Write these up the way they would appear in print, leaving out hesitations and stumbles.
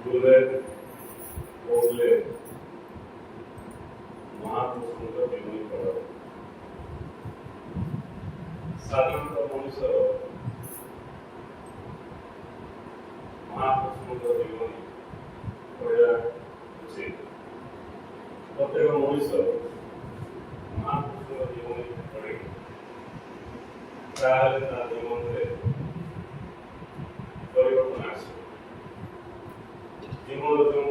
गुरुदेव बोले महापुरुषों जीवन पढ़ साधारण मनुष्य महापुरुषों जीवन पढ़ा उचित प्रत्येक मनुष्य महापुरुषों जीवन पढ़े जीवन परिवर्तन आस जीवन जो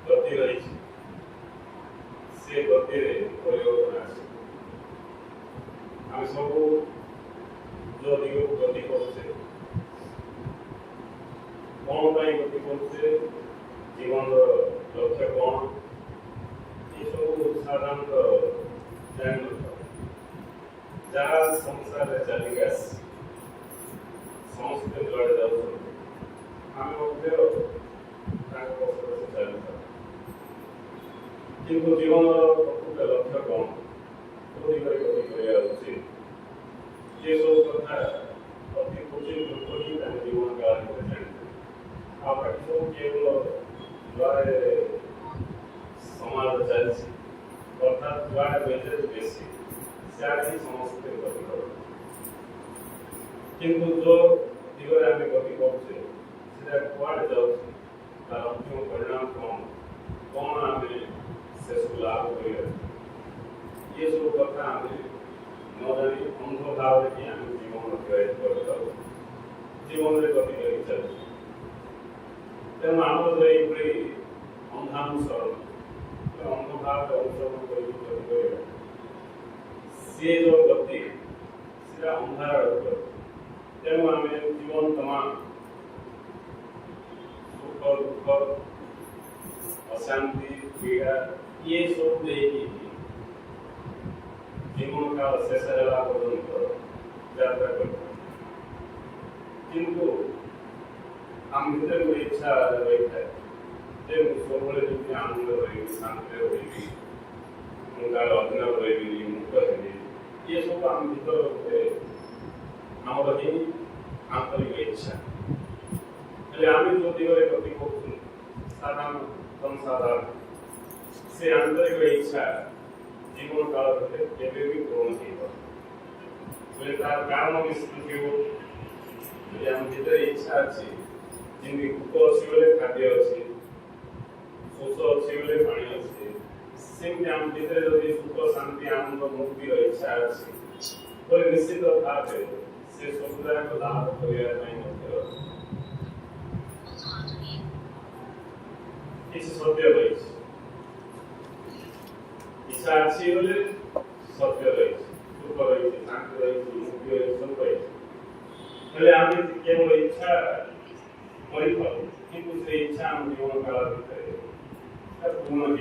गति रही से गति परिवर्तन आस आम सब जो दिग को गति करुचे कौन गति करुचे जीवन लक्ष्य कौन ये सब साधारण जान जहाँ संसार चलिक समस्त जुआड़े जाऊँ आम किंतु जीवन प्रकृत लक्ष्य कौन दिगरे गति करवा उचित ये सब कथा अति क्वचित लोक ही जीवन काल जानते आ बाकी सब केवल जुआड़े समाज चलती अर्थात जुआड़े मेसेज बेसी सियाड़ी समस्त गति कर किंतु जो दिगरे आम गति करुचे कुआड़े जाऊँ तार अंतिम परिणाम कौन कौन आम शेष लाभ कर ये सब कथा आम न जानी अंध भाव ही आम जीवन अतिबाहित कर जीवन में गति कर चलती तेणु आम जो ये अंधानुसरण अंध भाव अनुसरण कर सी जो गति से अंधार तेणु आम जीवन तमाम सुख दुख अशांति पीड़ा ये सब देखी जीवन का शेष पर्यंत यात्रा करता किंतु आम भीतर कोई इच्छा रही है सब आनंद रही शांति रही उनका अधीन रही मुक्त रही ये सब आम भीतर आमर ही आंतरिक इच्छा आम जो दिगरे गति कर साधारण जनसाधारण से आंतरिक इच्छा जीवन काल केवे भी पूर्ण नहीं तार कारण निश्चित आम भीतर इच्छा अच्छी जमी भूक अच्छी बोले खाद्य अच्छी शोष अच्छी बोले पानी अच्छी सेमती आम भीतर जदि सुख शांति आनंद मुक्ति इच्छा अच्छी तो निश्चित भाव से सबुदाक लाभ करने किसी सत्य रही इच्छा अच्छी बोले सत्य रही सुख रही शांति रही मुक्ति रही सब रही आम केवल इच्छा कर किंतु से इच्छा आम जीवन काल भर पूर्ण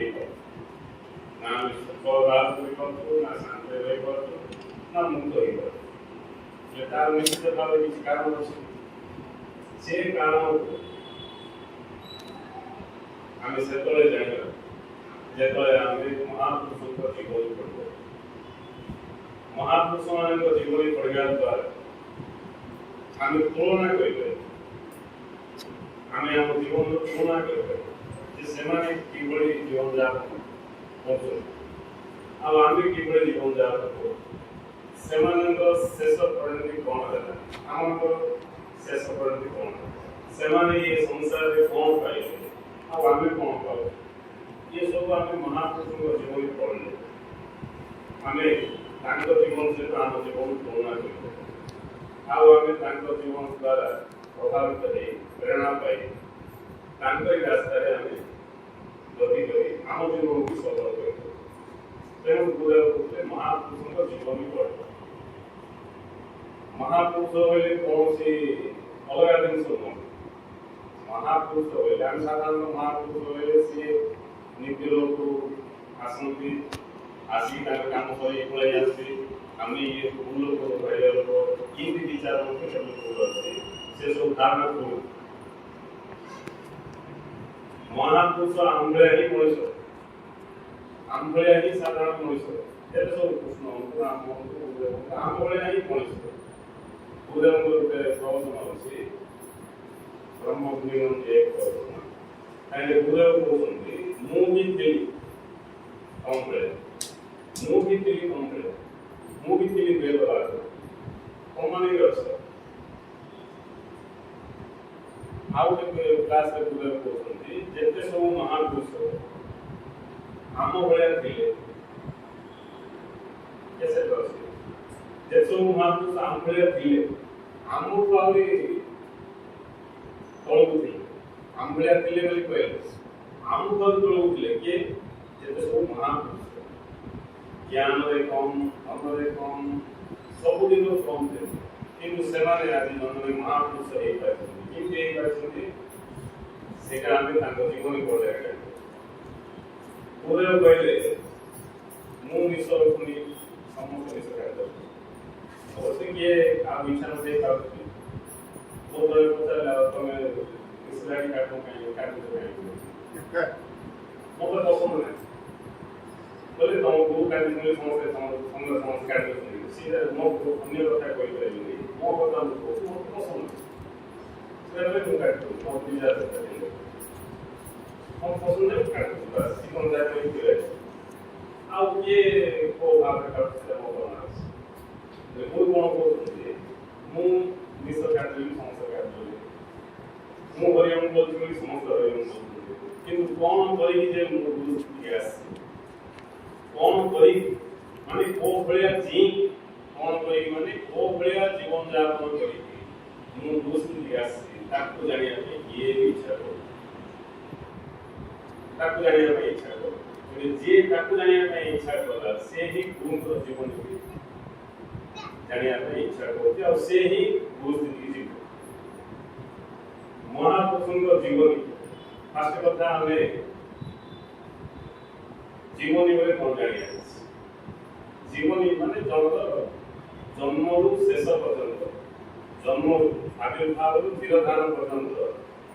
ना सुख लाभ कर ना शांति रही ना मुक्त हो तार निश्चित भाव किसी कारण अच्छे से कारण आम से जाना जो आम महापुरुषों जीवन पढ़ महापुरुष मान जीवन पढ़ा द्वारा आम तुलना करें आम आम जीवन तुलना करें जीवन जापन आम कि जीवन जापन से शेष परिणति कौन है आम शेष परिणति कौन से ये संसार में कौन पाइले आम कौन पाओ ये सब आम महापुरुषों जीवन पढ़ले आम जीवन सहित आम जीवन तुलना कर जीवन द्वारा प्रभावित हो प्रेरणा पाई रास्तार आम गति कर आम जीवन को सफल कर तेणु गुरुदेव महापुरुषों जीवन भी पढ़ महापुरुष बोले कौन सी अलग जिन महापुरुष बोले आम साधारण महापुरुष बोले सी नित्य लोक आसती आसिक काम सही पड़े आसी आम ये भूल लोक भाई लोक ये विचार अच्छे से सब धारणा भूल महापुरुष आम भाई ही मनुष्य आम भाई ही साधारण मनुष्य सब कृष्ण आम भाई ही मनुष्य गुरुदेव प्रवचन अच्छी ବ୍ରହ୍ମଗୁଣିଗଣ ଏକ କରୁଣା ତାହେଲେ ଗୁରୁଦେବ କହୁଛନ୍ତି ମୁଁ ବି ଥିଲି କମ୍ ବେଳେ ମୁଁ ବି ଥିଲି କମ୍ ବେଳେ ମୁଁ ବି ଥିଲି ବେଦବାଦ କମାନେ ବି ଅଛ ଆଉ ଗୋଟେ କ୍ଲାସରେ ଗୁରୁଦେବ କହୁଛନ୍ତି ଯେତେ ସବୁ ମହାପୁରୁଷ ଆମ ଭଳିଆ ଥିଲେ କେତେ ଅଛି ଯେତେ ସବୁ ମହାପୁରୁଷ ଆମ ଭଳିଆ ଥିଲେ ଆମକୁ ଆହୁରି ତଳକୁ ଥିଲେ ଆମ ଭଳିଆ ଥିଲେ ବୋଲି କହିଲେ ଆମକୁ ଆହୁରି ତଳକୁ ଥିଲେ କିଏ ଯେତେ ସବୁ ମହାପୁରୁଷ ଜ୍ଞାନରେ କମ୍ ଧନରେ କମ୍ ସବୁ ଦିଗରୁ କମ୍ ଥିଲେ କିନ୍ତୁ ସେମାନେ ଆଜି ଜନ୍ମରେ ମହାପୁରୁଷ ହେଇପାରିଛନ୍ତି କେମିତି ହେଇପାରିଛନ୍ତି ସେଇଟା ଆମେ ତାଙ୍କ ଜୀବନ ପଢ଼ିବା ଗୁରୁଦେବ କହିଲେ ମୁଁ ମିଶ ରଖୁନି ସମସ୍ତେ ମିଶ କାର୍ଯ୍ୟ ଅବଶ୍ୟ କିଏ ଆଉ ଇଚ୍ଛା ନ ଦେଇ ପାରୁଛି ମୋ ଦଳ ପଚାରିଲା ତମେ ମିଶିଲାଣି କାଟୁ କାହିଁକି କାଟୁଛ କାହିଁକି ମୋ ତ ପସନ୍ଦ ନାହିଁ ବୋଲେ ତମକୁ କାଟୁଛନ୍ତି ସମସ୍ତେ ସମସ୍ତେ କାଟୁଛନ୍ତି ସିଏ ମୋ ଅନ୍ୟ କଥା କହିପାରିବିନି ମୋ କଥା ମୋର ପସନ୍ଦ ସେଟା ମୁଁ କାଟୁଛି ମୋ ପିଲା ମୋ ପସନ୍ଦ ନାହିଁ କାଟୁଛି ବାସ୍ ଜୀବନ ଯାକ କହିଥିଲେ ଆଉ କିଏ କୋଉ ଭାବରେ କାଟୁଛି ସେଟା ମୋ କଣ ଅଛି ମୁଁ କ'ଣ କହୁଛନ୍ତି ମୁଁ ନିଶ କାଟିଲି ସମସ୍ତେ କାଟିଲି ମୁଁ ହରିଓମ ବୋଲୁଛି ବୋଲି ସମସ୍ତେ ହରିଓମ ବୋଲୁଛନ୍ତି କିନ୍ତୁ କ'ଣ କରିକି ଯେ ମୁଁ ବୁଝିକି ଆସିଛି କ'ଣ କରିକି ମାନେ କୋଉ ଭଳିଆ କ'ଣ କରିକି ମାନେ କୋଉ ଭଳିଆ ଜୀବନଯାପନ କରିକି ମୁଁ ବୁଝିକି ଆସିଛି ତାକୁ ଜାଣିବା ପାଇଁ କିଏ ବି ଇଚ୍ଛା କରୁଛି ତାକୁ ଜାଣିବା ପାଇଁ ଇଚ୍ଛା କରୁ ଯିଏ ତାକୁ ଜାଣିବା ପାଇଁ ଇଚ୍ଛା କଲା ସେ ହିଁ ଗୁରୁଙ୍କର ଜୀବନକୁ ଜାଣିବା ପାଇଁ ଇଚ୍ଛା କରୁଛି ଆଉ ସେ ହିଁ ଗୁରୁସ୍ଥିତିକି ଯିବ ମହାପୁରୁଷଙ୍କ ଜୀବନୀ ଫାଷ୍ଟ କଥା ଆମେ ଜୀବନୀ ବୋଲେ କ'ଣ ଜାଣିବା ଜୀବନୀ ମାନେ ଜନ୍ମରୁ ଶେଷ ପର୍ଯ୍ୟନ୍ତ ଜନ୍ମରୁ ଆବିର୍ଭାବରୁ ତିରୋଧାନ ପର୍ଯ୍ୟନ୍ତ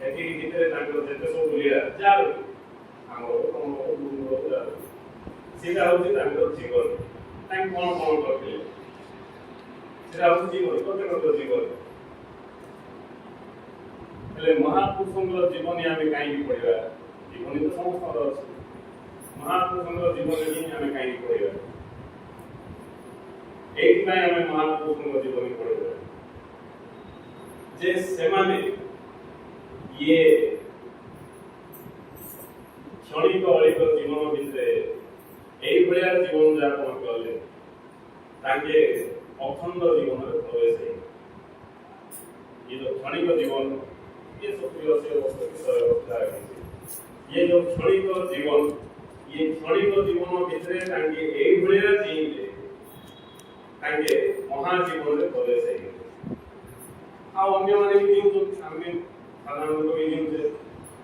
ଏତିକି ଭିତରେ ତାଙ୍କର ଯେତେ ସବୁ ଲୀଳା ଯାହା ଆମର ସେଇଟା ହେଉଛି ତାଙ୍କର ଜୀବନ ତାଙ୍କେ କ'ଣ କରିଥିଲେ ସେଟା ହେଉଛି ଜୀବନ ପ୍ରତ୍ୟେକଙ୍କର ଜୀବନ ହେଲେ ମହାପୁରୁଷଙ୍କର ଜୀବନୀ ଆମେ କାହିଁକି ପଢ଼ିବା ଜୀବନୀ ତ ସମସ୍ତଙ୍କର ଅଛି ମହାପୁରୁଷଙ୍କର ଜୀବନୀ ହିଁ ଆମେ କାହିଁକି ପଢ଼ିବା ଏଇଥିପାଇଁ ଆମେ ମହାପୁରୁଷଙ୍କ ଜୀବନୀ ପଢ଼ିବା ଯେ ସେମାନେ ଇଏ କ୍ଷଣିକ ଅଳିକ ଜୀବନ ଭିତରେ এইভଳିଆ জীবনযাপন কলে তাকে অখণ্ড জীবনের প্রবেশ হয় ये जो क्षणिक जीवन ये सक्रिय से ये जो क्षणिक जीवन ये क्षणिक जीवन भितर तांके এইভଳିଆ जीले तांके महाजीवन रे प्रवेश है आ अन्य माने भी जीव आमे साधारण लोग जीव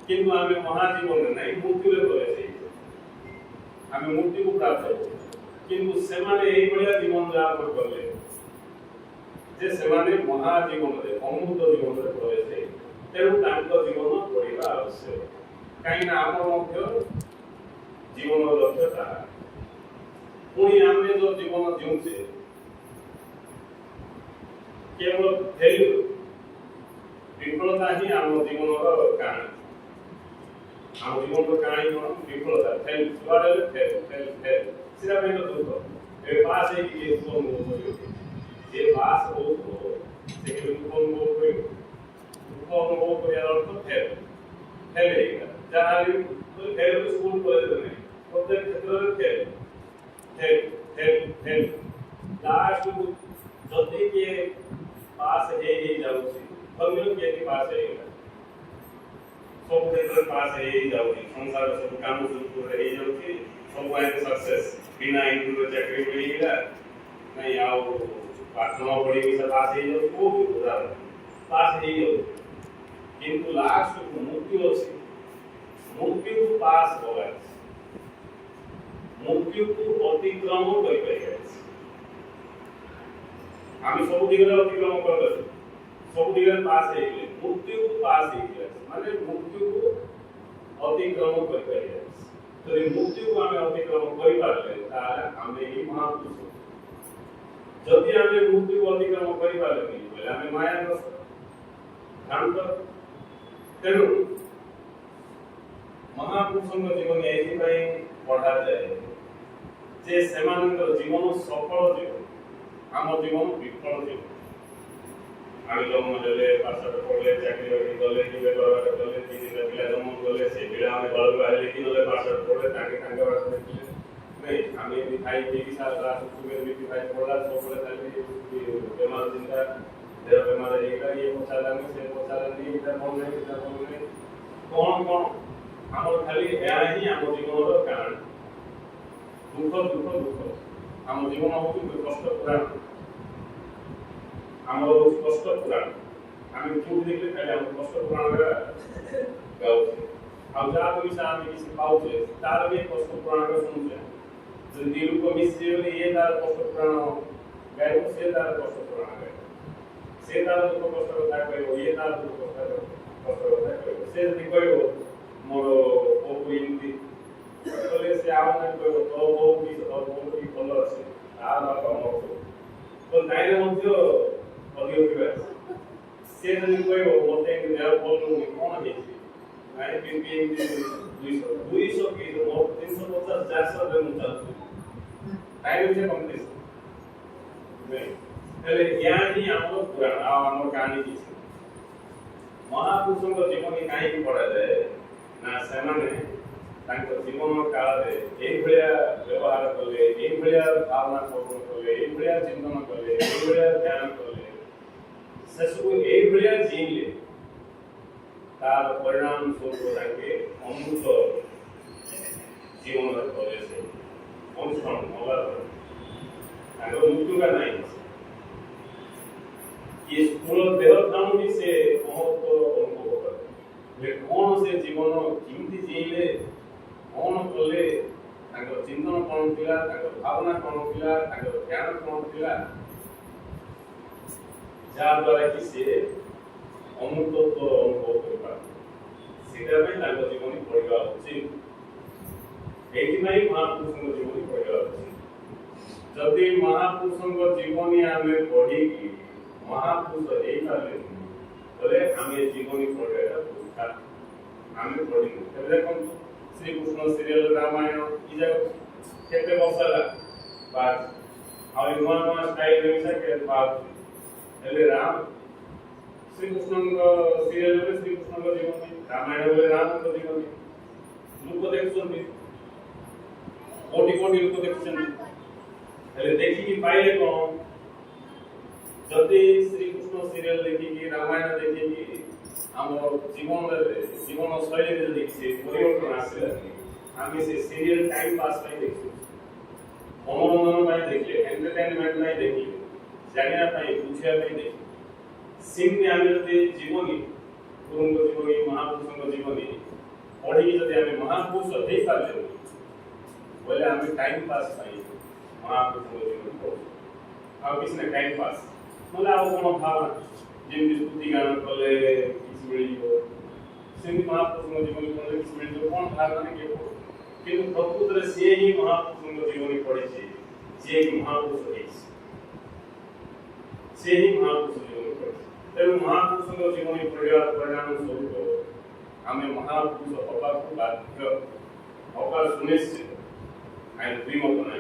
किंतु आमे महाजीवन नहीं मुक्ति रे प्रवेश है आमे मुक्ति को प्राप्त हो किंतु सेमाने এইভଳିଆ जीवन যাপন করলে যে সেমানে মহাজীবন রে অমৃত জীবন রে প্রবেশ है তেଣୁ ତାଙ୍କ ଜୀବନ ପଢ଼ିବା ଆବଶ୍ୟକ କାହିଁକି ନା ଆମ ମଧ୍ୟ ଜୀବନର ଲକ୍ଷ୍ୟ ତାହା ପୁଣି ଆମେ ଯୋଉ ଜୀବନ ଜିଉଛେ କେବଳ ଫେଲ୍ ବିଫଳତା ହିଁ ଆମ ଜୀବନର କାହାଣୀ ଆମ ଜୀବନର କାହାଣୀ କ'ଣ ବିଫଳତା ଫେଲ୍ ଛୁଆରେ ଫେଲ୍ ସେଟା ପାଇଁ ଦୁଃଖ ଏ ପାସ୍ ହେଇକି ଏ ସବୁ ଯେ ପାସ୍ ହଉଥିବ ସେ କେମିତି କ'ଣ କରିବ ଅନୁଭବ କରିବାର ଅର୍ଥ ଫେଲ୍ ହେଇଗଲା ଯାହାହେଲେ ଫେଲ୍ ସ୍କୁଲ କଲେଜରେ ନାହିଁ ପ୍ରତ୍ୟେକ କ୍ଷେତ୍ରରେ ଫେଲ୍ ଲାଷ୍ଟକୁ ଯଦି କିଏ ପାସ୍ ହେଇଯାଉଛି ଧନ୍ୟ କିଏ ପାସ୍ ହେଇଗଲା ସବୁ କ୍ଷେତ୍ରରେ ପାସ୍ ହେଇଯାଉଛି ସଂସାର ସବୁ କାମ ସୁରୁଖୁରୁରେ ହେଇଯାଉଛି ସବୁ ଆଇନ ସକ୍ସେସ୍ ବିନା ଇଣ୍ଟରଭ୍ୟୁରେ ଚାକିରି ମିଳିଗଲା ନାଇଁ ଆଉ ପାଠ ନ ପଢ଼ିକି ସେ ପାସ୍ ହେଇଯାଉଛି ବହୁତ ଉଦାହରଣ ପାସ୍ ହେଇଯାଉଛି কিন্তু লাস্টକୁ ମୃତ୍ୟୁ ଅଛି ମୃତ୍ୟୁକୁ ପାସ୍ ହବା ମୃତ୍ୟୁକୁ ଅତିକ୍ରମ କରିପାରିବା ଆମେ ସବୁ ଦିଗରେ ଅତିକ୍ରମ କରିଦେବୁ ସବୁ ଦିଗରେ ପାସ୍ ହେଇଗଲେ ମୃତ୍ୟୁକୁ ପାସ୍ ହେଇଯିବା ମାନେ ମୃତ୍ୟୁକୁ ଅତିକ୍ରମ କରିପାରିବା ଯଦି ମୃତ୍ୟୁକୁ ଆମେ ଅତିକ୍ରମ କରିପାରିଲେ ତାହେଲେ ଆମେ ହିଁ ମହାପୁରୁଷ ଯଦି ଆମେ ମୃତ୍ୟୁକୁ ଅତିକ୍ରମ କରିପାରିଲେନି ବୋଲେ ଆମେ ମାୟାଗ୍ରସ୍ତ ଭ୍ରାନ୍ତ ତେଣୁ ମହାପୁରୁଷଙ୍କ ଜୀବନ ଏଇଥିପାଇଁ ପଢ଼ାଯାଏ ଯେ ସେମାନଙ୍କର ଜୀବନ ସଫଳ ଜୀବନ, ଆମ ଜୀବନ ବିଫଳ ଜୀବନ। ଆମେ ଜନ୍ମ ହେଲେ, ପାଠଶାଠ ପଢ଼ିଲେ, ଚାକିରି ବାକିରି କଲେ, କି ବେପାର କଲେ, କି ଦିଟା ପିଲା ଜନ୍ମ କଲେ, ସେ ପିଲା ଆମେ ଘରକୁ ବାହାରିଲେ କି ନହେଲେ ପାଠଶାଠ ପଢ଼ିଲେ, ତାଙ୍କ ବାଟ ଦେଖିଲେ ନାଇଁ। ଆମେ ଏମିତି ଖାଇ ପିଇକି ସାରା ଏମିତି ଖାଇ ପଡ଼ିଲା, ସବୁବେଳେ ଖାଲି ବେମାର ଚିନ୍ତା, ଦେହ ବେମାର ହେଇଗଲା, ଇଏ ପଚାରିଲାନି, ସେ ପଚାରିଲାନି, ଏଇଟା ଭଲ ନାହିଁ, ସେଟା ଭଲ ନାହିଁ, କ'ଣ ଆମର ଖାଲି ଏହା ହିଁ ଆମ ଜୀବନର କାରଣ। ଦୁଃଖ ଦୁଃଖ ଦୁଃଖ। ଆମ ଜୀବନ ହେଉଛି କଷ୍ଟ ପୁରାଣ, ଆମର ହେଉଛି କଷ୍ଟ ପୁରାଣ। ଆମେ ଯୋଉଠି ଦେଖିଲେ ଖାଲି ଆମ କଷ୍ଟ ପୁରାଣରେ ଗାଉଛେ, ଆଉ ଯାହା ପଇସା ଆମେ କିଛି ପାଉଛେ ତାର ବି କଷ୍ଟ ପୁରାଣରେ ଶୁଣୁଛେ। ଯଦି ଦି ଲୋକ ମିଶିଯିବେ ଇଏ ତାର କଷ୍ଟ ପୁରାଣ ଗାଇବ, ସେ ତାର କଷ୍ଟ ପୁରାଣ ଗାଇବ, ସେ ତାର ଦୁଃଖ କଷ୍ଟ କଥା କହିବ, ଇଏ ତାର ଦୁଃଖ କଷ୍ଟ କଥା କହିବ। ସେ ଯଦି କହିବ ମୋର ବୋଉ ଏମିତି କହିଲେ, ସେ ଆଉ ନାହିଁ କହିବ ତୋ ବୋଉ ବି ଭଲ ଅଛି, ତାର ବାପା ମରିବ, ତ ନାଇଁରେ ମଧ୍ୟ ଅଧିକ ଥିବା। ସେ ଯଦି କହିବ ମୋତେ ଏମିତି ଦେହ ଭଲ ରହୁନି, କ'ଣ ହେଇଛି, ନାଇଁ ବିପି ଏମିତି 200 କି ମୋର 350 400 ମୁଁ ଚାଲୁଛି, ନାଇଁ ସେ କମ୍ପିଟିସନ। ହେଲେ ଏହା ହିଁ ଆମର ପୁରାଣ, ଆଉ ଆମର କାହାଣୀ କିଛି। ମହାପୁରୁଷଙ୍କ ଜୀବନୀ କାହିଁକି ପଢ଼ାଯାଏ ନା ସେମାନେ ତାଙ୍କ ଜୀବନ କାଳରେ ଏଇଭଳିଆ ବ୍ୟବହାର କଲେ, ଏଇଭଳିଆ ଭାବନା କର୍ମ କଲେ, ଏଇଭଳିଆ ଚିନ୍ତନ କଲେ, ଏଇଭଳିଆ ଧ୍ୟାନ କଲେ, ସେସବୁ ଏଇଭଳିଆ ଜୀଇଁଲେ, ତାର ପରିଣାମ ସ୍ୱରୂପ ତାଙ୍କେ ଅମୃତ ଜୀବନରେ ପ୍ରବେଶ ଅନୁସରଣ ମଲା ତାଙ୍କର ମୃତ୍ୟୁକା ନାହିଁ। ये स्थूल देह ठाणु भी से महत्व अनुभव करे, कौन से जीवन किमती जीले, कौन कले, तांकर चिंतन कौन थिला, तांकर भावना कौन थिला, तांकर ज्ञान कौन थिला, जहाँ द्वारा कि से अमृतत्व अनुभव कर सीधा में तांकर जीवन पढ़िबा उचित। एथिପାଇଁ महापुरुषଙ୍କ जीवन पढ़िबा उचित। जदि महापुरुषଙ୍କ जीवनी आमे पढ़िकी महापुरुष यही पारे बोले आमे जीवनी पढ़िबा उचित। आमे पढ़िनु देखो श्री कृष्ण सीरियल रामायण ई जगह केते बसला बात आ नुआ नुआ स्टाइल में से के बात हेले राम श्री कृष्ण सीरियल में श्री कृष्ण जीवनी, रामायण में राम जीवनी लोक देखछन्ति, कोटि कोटि लोक देखछन्ति। हेले देखि कि पाइले कोन जदि श्री कृष्ण सीरियल देखि कि रामायण देखि कि हम जीवन शैली देखिए परिवर्तन आसला, आम से सीरियल टाइम पास नहीं देखिए, मनोरंजन देखिए, एंटरटेनमेंट नहीं देखिए, जाना बुझा देखिए। सिंह आम जीवनी गुरु जीवनी महापुरुषों जीवनी पढ़ी जब आम महापुरुष हो पारे बोले आम टाइम पास महापुरुषों जीवन पढ़ू आ किसी ना टाइम पास ना आउ कौन भावना जमी स्तुति गान कले किसी मिल महापुरुषों जीवन पढ़े किसी मिल कौन भावना किए पढ़ू कि प्रकृत में सी ही महापुरुषों जीवनी पढ़ी जी महापुरुष से ही महापुरुष जीवन पढ़ी। तेणु महापुरुषों जीवनी पढ़ा परिणाम स्वरूप आम महापुरुष हवा को बाध्य हवा सुनिश्चित आम द्विमत ना।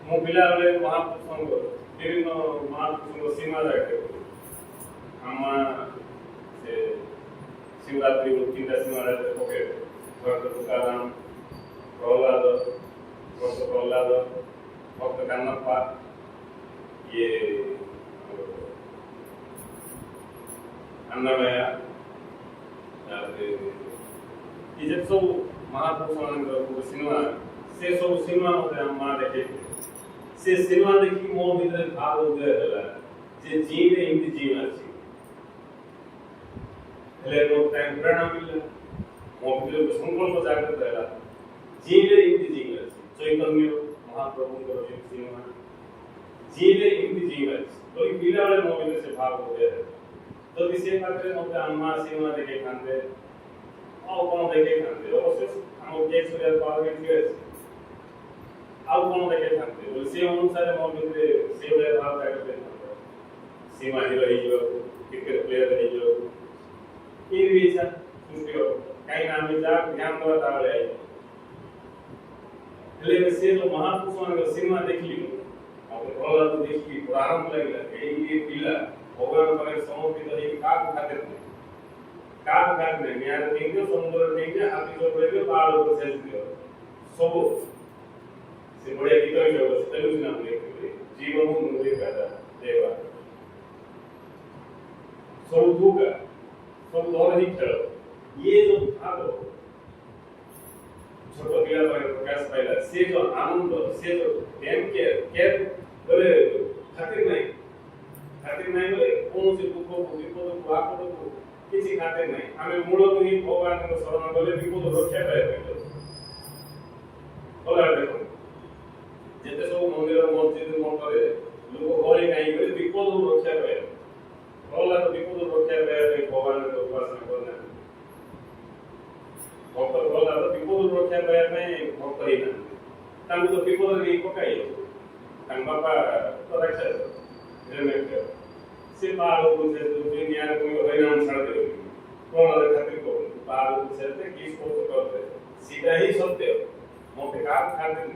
मु पिला महापुरुषों विभिन्न महापुरुषों सीमा देखे आम से शिवरात्रि तीन सीमा पके भक्त तुकाराम प्रहलाद भक्त कान्नप्पा ये अन्नमय ये सब महापुरुष सिनेमा से सब सिनेमा माँ देखे से सिनेमा देखी मो भीतर भाव उदय है जे जीवे एमती जीवन अच्छी हेले नो टाइम प्रेरणा मिलला मो भीतर संकल्प जागृत है जीवे एमती जीवन अच्छी चैतन्य महाप्रभु को सिनेमा जीवे एमती जीवन अच्छी तो ये पिला वाले मो भीतर से भाव उदय है तो इसे खातिर मते अम्मा सिनेमा देखे खांदे और कौन देखे खांदे अवश्य हम केक सूर्य पावे के आउ कौन देखे खांदे बोले से अनुसार मो भीतर से भाव जागृत है सीमा हीरो ही जो क्रिकेट प्लेयर ही जो એ વિશે સૃષ્ટિઓ કઈ નામે જા જ્ઞાન દ્વારા તાવળે આવી એટલે ସେ ଯୋଉ ମହାପୁରୁଷମାନଙ୍କ ସିନେମା ଦେଖିଲି આપણે ପ୍ରହ୍ଲାଦ ଦେଖିକି ପୁରା ଆରମ୍ଭ ଲାଗିଲା ଏଇ ପିଲା ଭଗବାନ ପାଖରେ ସମର୍ପିତ ହେଇକି କାହାକୁ ଖାତିର ନାହିଁ କାହାକୁ ଖାତିର ନାହିଁ ନିଆଁରେ ଡେଇଁଦିଅ ସମୁଦ୍ରରେ ଡେଇଁଦିଅ ହାତୀ ଚୋପରେ ଦିଅ ପାହାଡ଼ ଉପରେ ଛେଚି ଦିଅ ସବୁ ସେ ବଢିଆ ଗୀତ ବି ଗାଇବ ସେ ତେଲୁଗୁ ସିନେମା ଦେଖିଥିଲି ଜୀବନ ନୁହେଁ ଗାଦା ଦେବା ସବୁ ଧୁକା ସବୁ ଧର ହିଁ ଖେଳ ଇଏ ଯୋଉ ଭାବ छोटो पिला पर प्रकाश पाइला से जो आनंद से जो प्रेम केयर बोले खातिर नहीं बोले कौन से दुख को विपद को आपद को किसी खातिर नहीं हमें मूल तो ही भगवान को शरण बोले विपद रक्षा पाए बोला देखो जेते सब मंदिर मस्जिद मठरे लोग गहली नहीं बोले विपद रक्षा पाए बोला तो विपद रक्षा पाए भगवान को उपासना करना भक्त बोला तो विपद रक्षा पाए में भक्त ही ना तांग तो विपद रे पकाई तांग बापा तो रक्षा रेमेट से पार को से दुनिया को हरिनाम छाड़ दे कौन अलग खातिर को पार को से किस को तो करते सीधा ही सत्य मोटे काम खातिर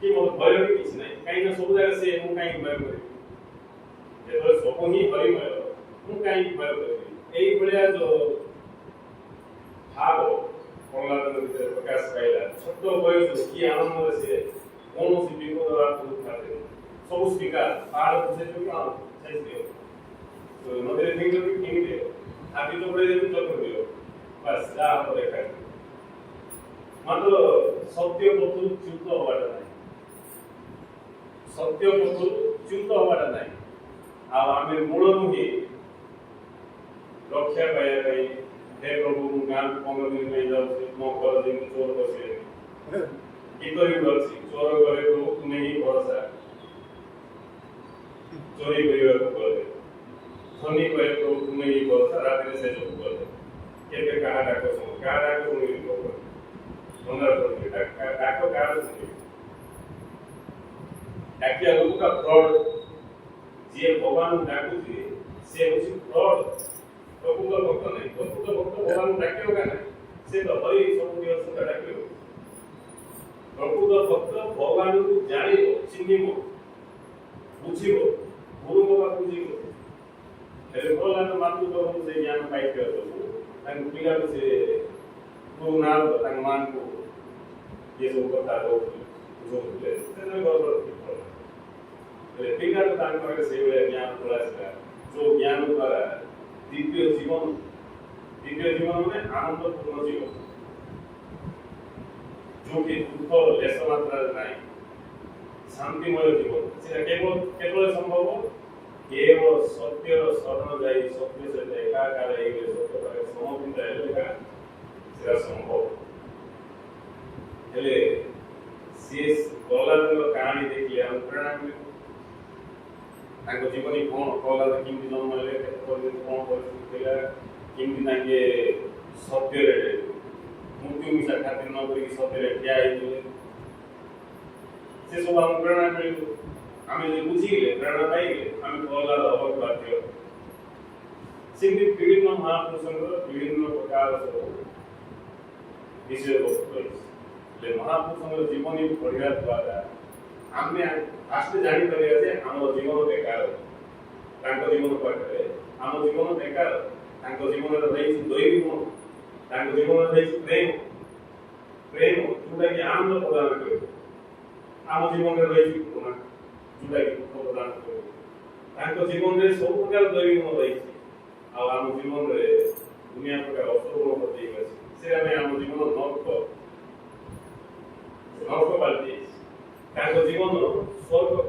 कि मोर भय किछ नहीं कहीं ना सब जगह से मु कहीं भय करे जे तो सब ही हरिमय मु कहीं भय करे एई बलिया जो भाव प्रहलाद ভিতরে প্রকাশ পাইলা ছোট বয়স কি আনন্দ আছে কৌনসি বিপদ আপদ থাকে সব স্বীকার পাহাড় বসে তো কাম শেষ দিও তো নদীর ভিতরে ভেঙে দিও হাতি তো পড়ে যেতে চক্র দিও বাস যা হবে খাই মাত্র সত্য পথু চ্যুত হওয়াটা নাই সত্য পথু চ্যুত হওয়াটা নাই আর আমি মূল নহি রক্ষা পাইয়া পাই हे प्रभु गान 15 दिन में जाऊ मो कर दिन चोर बसे कितो ही बसी चोर करे तो तुम्हें ही भरोसा चोरी करियो को बोले धनी करे तो तुम्हें ही भरोसा रात में से जो बोले केबे कहा डाको सुनी को मंगल को डाको कहा सुनी डाकिया लोग का फ्रॉड जे भगवान डाकू जी से उसी फ्रॉड प्रभुଙ୍କ ଭକ୍ତ ନାହିଁ ପ୍ରକୃତ ଭକ୍ତ ଭଗବାନଙ୍କୁ ଡାକିବ କାହିଁ ସେ ତ ହରି ସବୁ ଦିବସ ଡାକିବ ପ୍ରକୃତ ଭକ୍ତ ଭଗବାନଙ୍କୁ ଜାଣିବ ଚିହ୍ନିବ ବୁଝିବ ଗୁରୁଙ୍କ ପାଖକୁ ଯିବ ହେଲେ ପ୍ରହ୍ଲାଦ ମାତୃତ୍ୱ ସେ ଜ୍ଞାନ ପାଇଥିବ ସବୁ ତାଙ୍କ ପିଲାକୁ ସେ ଗୁରୁ ନାଥ ତାଙ୍କ ମାନଙ୍କୁ ଇଏ ସବୁ କଥା ବୁଝଉଥିଲେ ସେତେବେଳେ ଗର୍ବ ହେଲେ ପିଲାକୁ ତାଙ୍କ ପାଖରେ ସେଇଭଳିଆ ଜ୍ଞାନ ପଳାଇଥିଲା ଯୋଉ ଜ୍ଞାନ ଦ୍ୱାରା द्वितीय जीवन में आनंदपूर्ण जीवन जो कि दुख लेस मात्रा नहीं शांतिमय जीवन से केवल संभव केवल सत्य शरण जाई सत्य से एकाकार होइले सत्य पाए समर्पित रहेगा सेरा संभव हेले शेष प्रहलादर कहानी देखिए हम प्रेरणा मिले ताको जीवन कौन प्रहलाद किमती जन्म ले कौन परिस्थिति किमती ताके सत्य मृत्यु मिशा खातिर न करी सत्य ठिया से सब हम प्रेरणा मिले आम बुझीले प्रेरणा पाइले आम प्रहलाद हवा बाध्य सेमती विभिन्न महापुरुषों विभिन्न प्रकार विषय वस्तु महापुरुषों जीवनी पढ़ा द्वारा आम फास्ट जानी परिया जे आम जीवन बेकार तांको जीवन पाखरे आम जीवन बेकार तांको जीवन रही दैवी गुण तांको जीवन रही प्रेम प्रेम जोटा कि आनंद प्रदान करे आम जीवन रही करुणा जोटा कि दुख प्रदान करे तांको जीवन रे सब प्रकार दैवी गुण रही आ आम जीवन रे दुनिया प्रकार असुर गुण प्रति अछि से आम जीवन नरक पाल्टी तांको जीवन स्वर्ग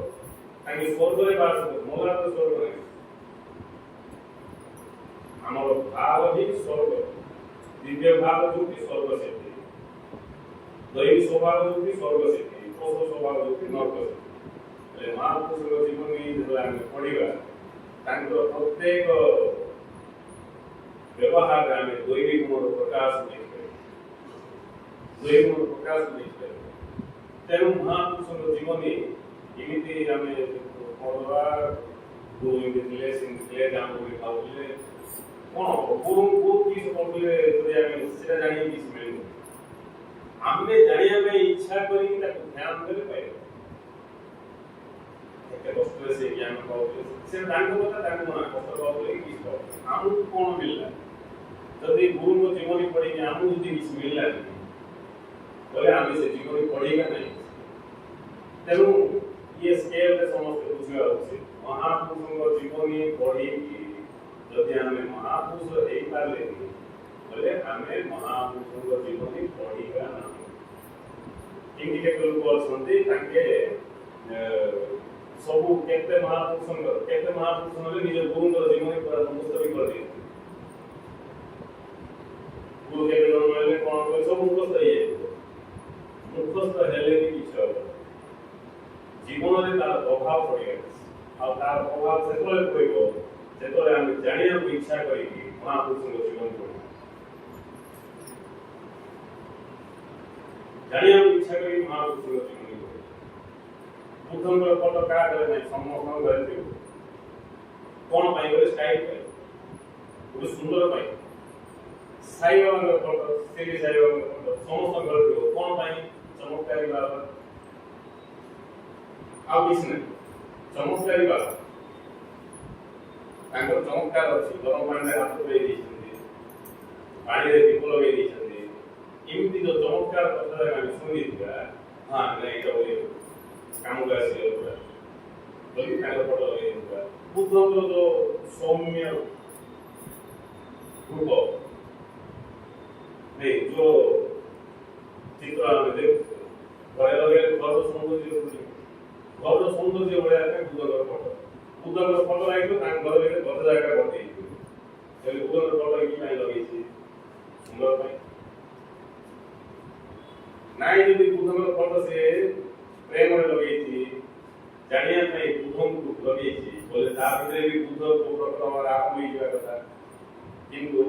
तांके स्वर्ग रे बास मोला तो स्वर्ग रे हमर भाव ही स्वर्ग दिव्य भाव जो कि स्वर्ग से दैवी स्वभाव जो कि स्वर्ग से पशु स्वभाव जो कि नरक से ले महापुरुष जीवन में जो हम पढ़िबा तांको प्रत्येक व्यवहार में दैवी गुण प्रकाश देखिबे दैवी गुण प्रकाश देखिबे तेणु महापुरुषों जीवनी एमती आम पढ़वा गुरु इंग्लिश आम खाऊले କ'ଣ ଗୁରୁଙ୍କୁ କିସ୍ କରୁଥିଲେ ଯଦି ଆମେ ସେଟା ଜାଣିକି କିଛି ମିଳିବ। ଆମେ ଜାଣିବା ପାଇଁ ଇଚ୍ଛା କରିକି ତାକୁ ଧ୍ୟାନ ଦେଲେ ପାଇବା। ଏତେ କଷ୍ଟରେ ସେ ଜ୍ଞାନ ପାଉଥିଲେ ସେ ତାଙ୍କ କଥା ତାଙ୍କୁ ମନା କଷ୍ଟ ପାଉଥିଲେ କି କିଛି ପାଉଥିଲେ। ଆମକୁ କ'ଣ ମିଳିଲା ଯଦି ଗୁରୁଙ୍କ ଜୀବନୀ ପଢ଼ିକି ଆମକୁ ଯଦି କିଛି ମିଳିଲାନି ବୋଲେ ଆମେ ସେ ଜୀବନୀ ପଢ଼ିବା ନାହିଁ। ତେଣୁ ଇଏ ସ୍କେଲରେ ସମସ୍ତେ ବୁଝିବା ଉଚିତ। ମହାପୁରୁଷଙ୍କ ଜୀବନୀ ପଢ଼ିକି ଯଦି ଆମେ ମହାପୁରୁଷ ହେଇପାରିଲେନି ବୋଲେ ଆମେ ମହାପୁରୁଷଙ୍କ ଜୀବନୀ ପଢ଼ିବା ନାହିଁ। ଏମିତି କେତେ ଲୋକ ଅଛନ୍ତି ତାଙ୍କେ ସବୁ କେତେ ମହାପୁରୁଷ ହେଲେ ନିଜ ଗୁରୁଙ୍କର ଜୀବନୀ ପୁରା ମୁଖସ୍ଥ ବି କରିଦିଅନ୍ତି। ଗୁରୁ କେତେ ଜଣ ହେଲେ କ'ଣ କରେ ସବୁ ମୁଖସ୍ଥ ହେଇଯାଇଥିବ। ମୁଖସ୍ଥ ହେଲେ ବି କିଛି ହବ ଜୀବନରେ ତାର ପ୍ରଭାବ ପଡ଼ିବ। ଆଉ ତାର ପ୍ରଭାବ ସେତେବେଳେ ପଡ଼ିବ ଯେତେବେଳେ ଆମେ ଜାଣିବାକୁ ଇଚ୍ଛା କରିକି ମହାପୁରୁଷଙ୍କ ଜୀବନ ପଢ଼ିବା। ଜାଣିବାକୁ ଇଚ୍ଛା କରିକି ମହାପୁରୁଷଙ୍କ ଜୀବନ ପଢ଼ିବା। ବୁଦ୍ଧଙ୍କର ଫଟୋ କାହା ଘରେ ନାହିଁ, ସମସ୍ତଙ୍କ ଘରେ ଥିବ। କ'ଣ ପାଇଁ ଗୋଟେ ଷ୍ଟାଇଲ ପାଇଁ, ଗୋଟେ ସୁନ୍ଦର ପାଇଁ। ସାଇବାବାଙ୍କର ଫଟୋ, ଶିରିଡ଼ି ସାଇବାବାଙ୍କର ଫଟୋ ସମସ୍ତଙ୍କ ଘରେ ଥିବ। କ'ଣ ପାଇଁ? ଚମତ୍କାରୀ ବାବା, ଆଉ କିଛି ନାହିଁ। ଚମତ୍କାରୀ ବାବା ତାଙ୍କର ଚମତ୍କାର ଅଛି। ଗରମ ପାଣିରେ ହାତ ଧୋଇ ଦେଇଛନ୍ତି, ପାଣିରେ ଦୀପ ଲଗେଇ ଦେଇଛନ୍ତି। ଏମିତି ଯୋଉ ଚମତ୍କାର କଥା ଆମେ ଶୁଣିଥିବା ହଁ ନାଇଁ ଏଇଟା ବୋଲି କାମକୁ ଆସିଲେ ପୁରା ବୋଲି ତାଙ୍କ ଫଟୋ ଲଗେଇ ଦେଇଥିବା। ବୁଦ୍ଧଙ୍କର ଯୋଉ ସୌମ୍ୟ ରୂପ ନାଇଁ ଯୋଉ ଚିତ୍ର ଆମେ ଦେଖୁଛୁ ଘରେ ଲଗେଇଲେ ଘରର ସୌନ୍ଦର୍ଯ୍ୟ ବଢ଼ାଇବା ପାଇଁ ବୁଦ୍ଧଙ୍କର ଫଟୋ ଲାଗିବ। ତାଙ୍କ ଘର ଭିତରେ ଗଛ ଜାଗାରେ ଭର୍ତ୍ତି ହେଇଯିବ। ତେଣୁ ବୁଦ୍ଧଙ୍କର ଫଟୋ କି ପାଇଁ ଲଗେଇଛି? ସୁନ୍ଦର ପାଇଁ। ନାଇଁ ଯଦି ବୁଦ୍ଧଙ୍କର ଫଟୋ ସେ ପ୍ରେମରେ ଲଗେଇଛି, ଜାଣିବା ପାଇଁ ବୁଦ୍ଧଙ୍କୁ ଲଗେଇଛି ବୋଲେ ତା ଭିତରେ ବି ବୁଦ୍ଧ ପ୍ରକଟ ହବାର ଆରମ୍ଭ ହେଇଯିବା କଥା। କିନ୍ତୁ